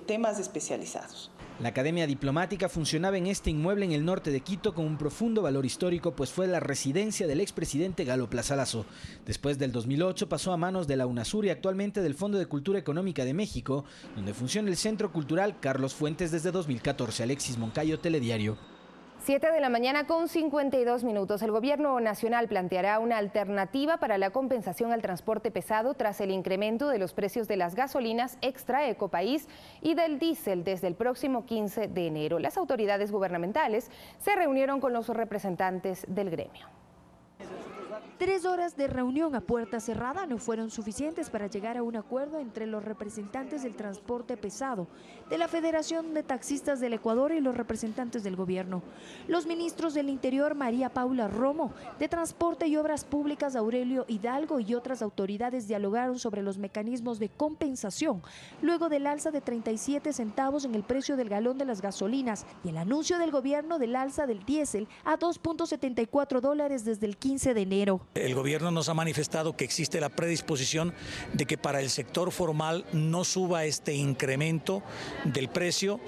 temas especializados. La Academia Diplomática funcionaba en este inmueble en el norte de Quito con un profundo valor histórico, pues fue la residencia del expresidente Galo Plaza Lazo. Después del 2008 pasó a manos de la UNASUR y actualmente del Fondo de Cultura Económica de México, donde funciona el Centro Cultural Carlos Fuentes desde 2014. Alexis Moncayo, Telediario. 7 de la mañana con 52 minutos. El gobierno nacional planteará una alternativa para la compensación al transporte pesado tras el incremento de los precios de las gasolinas extra Ecopaís y del diésel desde el próximo 15 de enero. Las autoridades gubernamentales se reunieron con los representantes del gremio. 3 horas de reunión a puerta cerrada no fueron suficientes para llegar a un acuerdo entre los representantes del transporte pesado, de la Federación de Taxistas del Ecuador y los representantes del gobierno. Los ministros del Interior, María Paula Romo, de Transporte y Obras Públicas, Aurelio Hidalgo, y otras autoridades dialogaron sobre los mecanismos de compensación, luego del alza de 37 centavos en el precio del galón de las gasolinas y el anuncio del gobierno del alza del diésel a $2.74 desde el 15 de enero. El gobierno nos ha manifestado que existe la predisposición de que para el sector formal no suba este incremento del precio,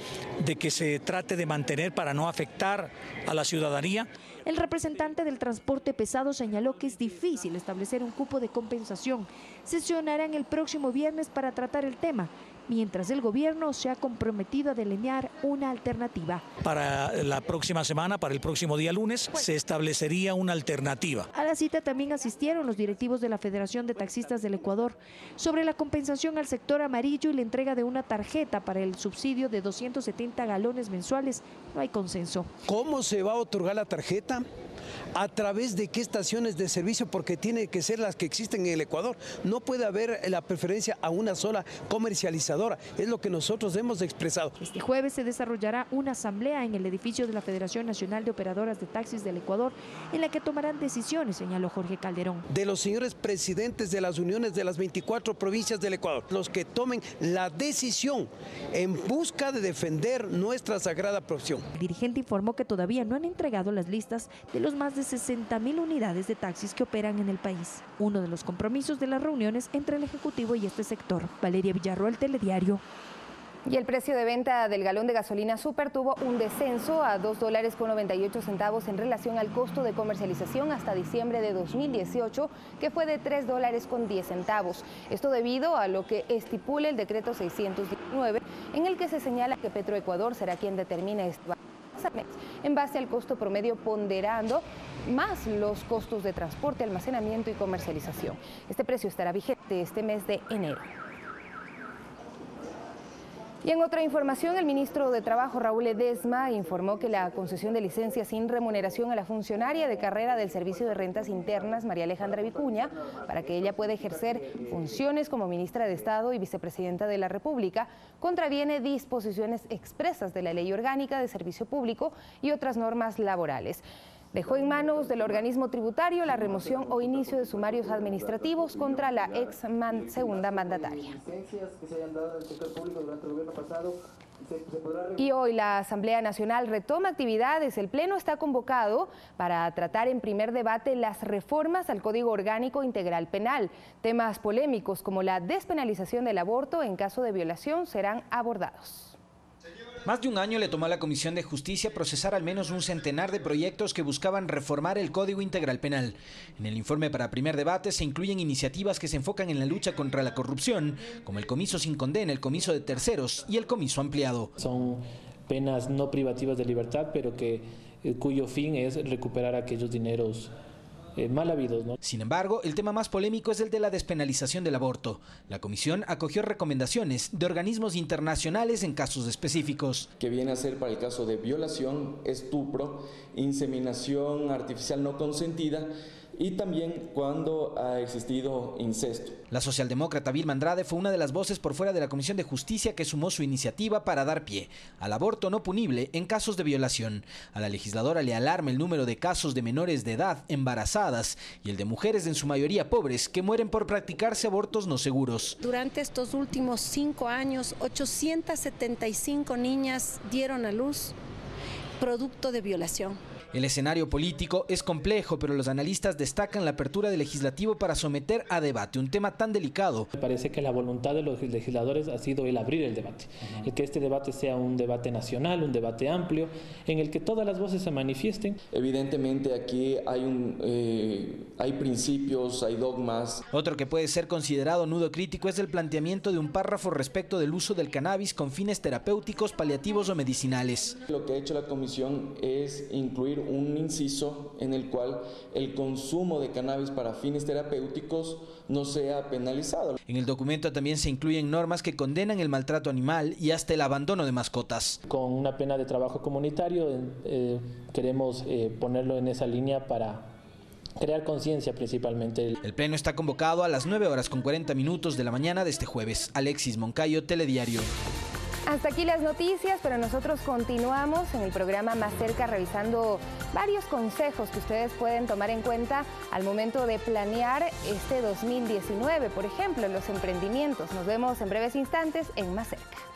de que se trate de mantener para no afectar a la ciudadanía. El representante del transporte pesado señaló que es difícil establecer un cupo de compensación. Sesionarán el próximo viernes para tratar el tema, mientras el gobierno se ha comprometido a delinear una alternativa. Para la próxima semana, para el próximo día lunes, se establecería una alternativa. A la cita también asistieron los directivos de la Federación de Taxistas del Ecuador sobre la compensación al sector amarillo y la entrega de una tarjeta para el subsidio de 270 galones mensuales. No hay consenso. ¿Cómo se va a otorgar la tarjeta? ¿A través de qué estaciones de servicio? Porque tiene que ser las que existen en el Ecuador. No puede haber la preferencia a una sola comercializadora. Es lo que nosotros hemos expresado. Este jueves se desarrollará una asamblea en el edificio de la Federación Nacional de Operadoras de Taxis del Ecuador, en la que tomarán decisiones, señaló Jorge Calderón. De los señores presidentes de las uniones de las 24 provincias del Ecuador, los que tomen la decisión en busca de defender nuestra sagrada profesión. El dirigente informó que todavía no han entregado las listas de los más de 60.000 unidades de taxis que operan en el país. Uno de los compromisos de las reuniones entre el Ejecutivo y este sector. Valeria Villarroel, Telediario. Y el precio de venta del galón de gasolina super tuvo un descenso a $2.98 en relación al costo de comercialización hasta diciembre de 2018, que fue de $3.10. Esto debido a lo que estipula el decreto 619, en el que se señala que Petroecuador será quien determine este valor en base al costo promedio, ponderando más los costos de transporte, almacenamiento y comercialización. Este precio estará vigente este mes de enero. Y en otra información, el ministro de Trabajo, Raúl Ledesma, informó que la concesión de licencia sin remuneración a la funcionaria de carrera del Servicio de Rentas Internas, María Alejandra Vicuña, para que ella pueda ejercer funciones como ministra de Estado y vicepresidenta de la República, contraviene disposiciones expresas de la Ley Orgánica de Servicio Público y otras normas laborales. Dejó en manos del organismo tributario la remoción o inicio de sumarios administrativos contra la segunda mandataria. Y hoy la Asamblea Nacional retoma actividades. El Pleno está convocado para tratar en primer debate las reformas al Código Orgánico Integral Penal. Temas polémicos como la despenalización del aborto en caso de violación serán abordados. Más de un año le tomó a la Comisión de Justicia procesar al menos un centenar de proyectos que buscaban reformar el Código Integral Penal. En el informe para primer debate se incluyen iniciativas que se enfocan en la lucha contra la corrupción, como el comiso sin condena, el comiso de terceros y el comiso ampliado. Son penas no privativas de libertad, pero cuyo fin es recuperar aquellos dineros mal habidos, ¿no? Sin embargo, el tema más polémico es el de la despenalización del aborto. La comisión acogió recomendaciones de organismos internacionales en casos específicos. Que viene a ser para el caso de violación, estupro, inseminación artificial no consentida y también cuando ha existido incesto. La socialdemócrata Vilma Andrade fue una de las voces por fuera de la Comisión de Justicia que sumó su iniciativa para dar pie al aborto no punible en casos de violación. A la legisladora le alarma el número de casos de menores de edad embarazadas y el de mujeres en su mayoría pobres que mueren por practicarse abortos no seguros. Durante estos últimos 5 años, 875 niñas dieron a luz producto de violación. El escenario político es complejo, pero los analistas destacan la apertura del legislativo para someter a debate un tema tan delicado. Me parece que la voluntad de los legisladores ha sido el abrir el debate, el que este debate sea un debate nacional, un debate amplio, en el que todas las voces se manifiesten. Evidentemente aquí hay principios, hay dogmas. Otro que puede ser considerado nudo crítico es el planteamiento de un párrafo respecto del uso del cannabis con fines terapéuticos, paliativos o medicinales. Lo que ha hecho la comisión es incluir un inciso en el cual el consumo de cannabis para fines terapéuticos no sea penalizado. En el documento también se incluyen normas que condenan el maltrato animal y hasta el abandono de mascotas. Con una pena de trabajo comunitario queremos ponerlo en esa línea para crear conciencia principalmente. El pleno está convocado a las 9:40 de la mañana de este jueves. Alexis Moncayo, Telediario. Hasta aquí las noticias, pero nosotros continuamos en el programa Más Cerca revisando varios consejos que ustedes pueden tomar en cuenta al momento de planear este 2019, por ejemplo, los emprendimientos. Nos vemos en breves instantes en Más Cerca.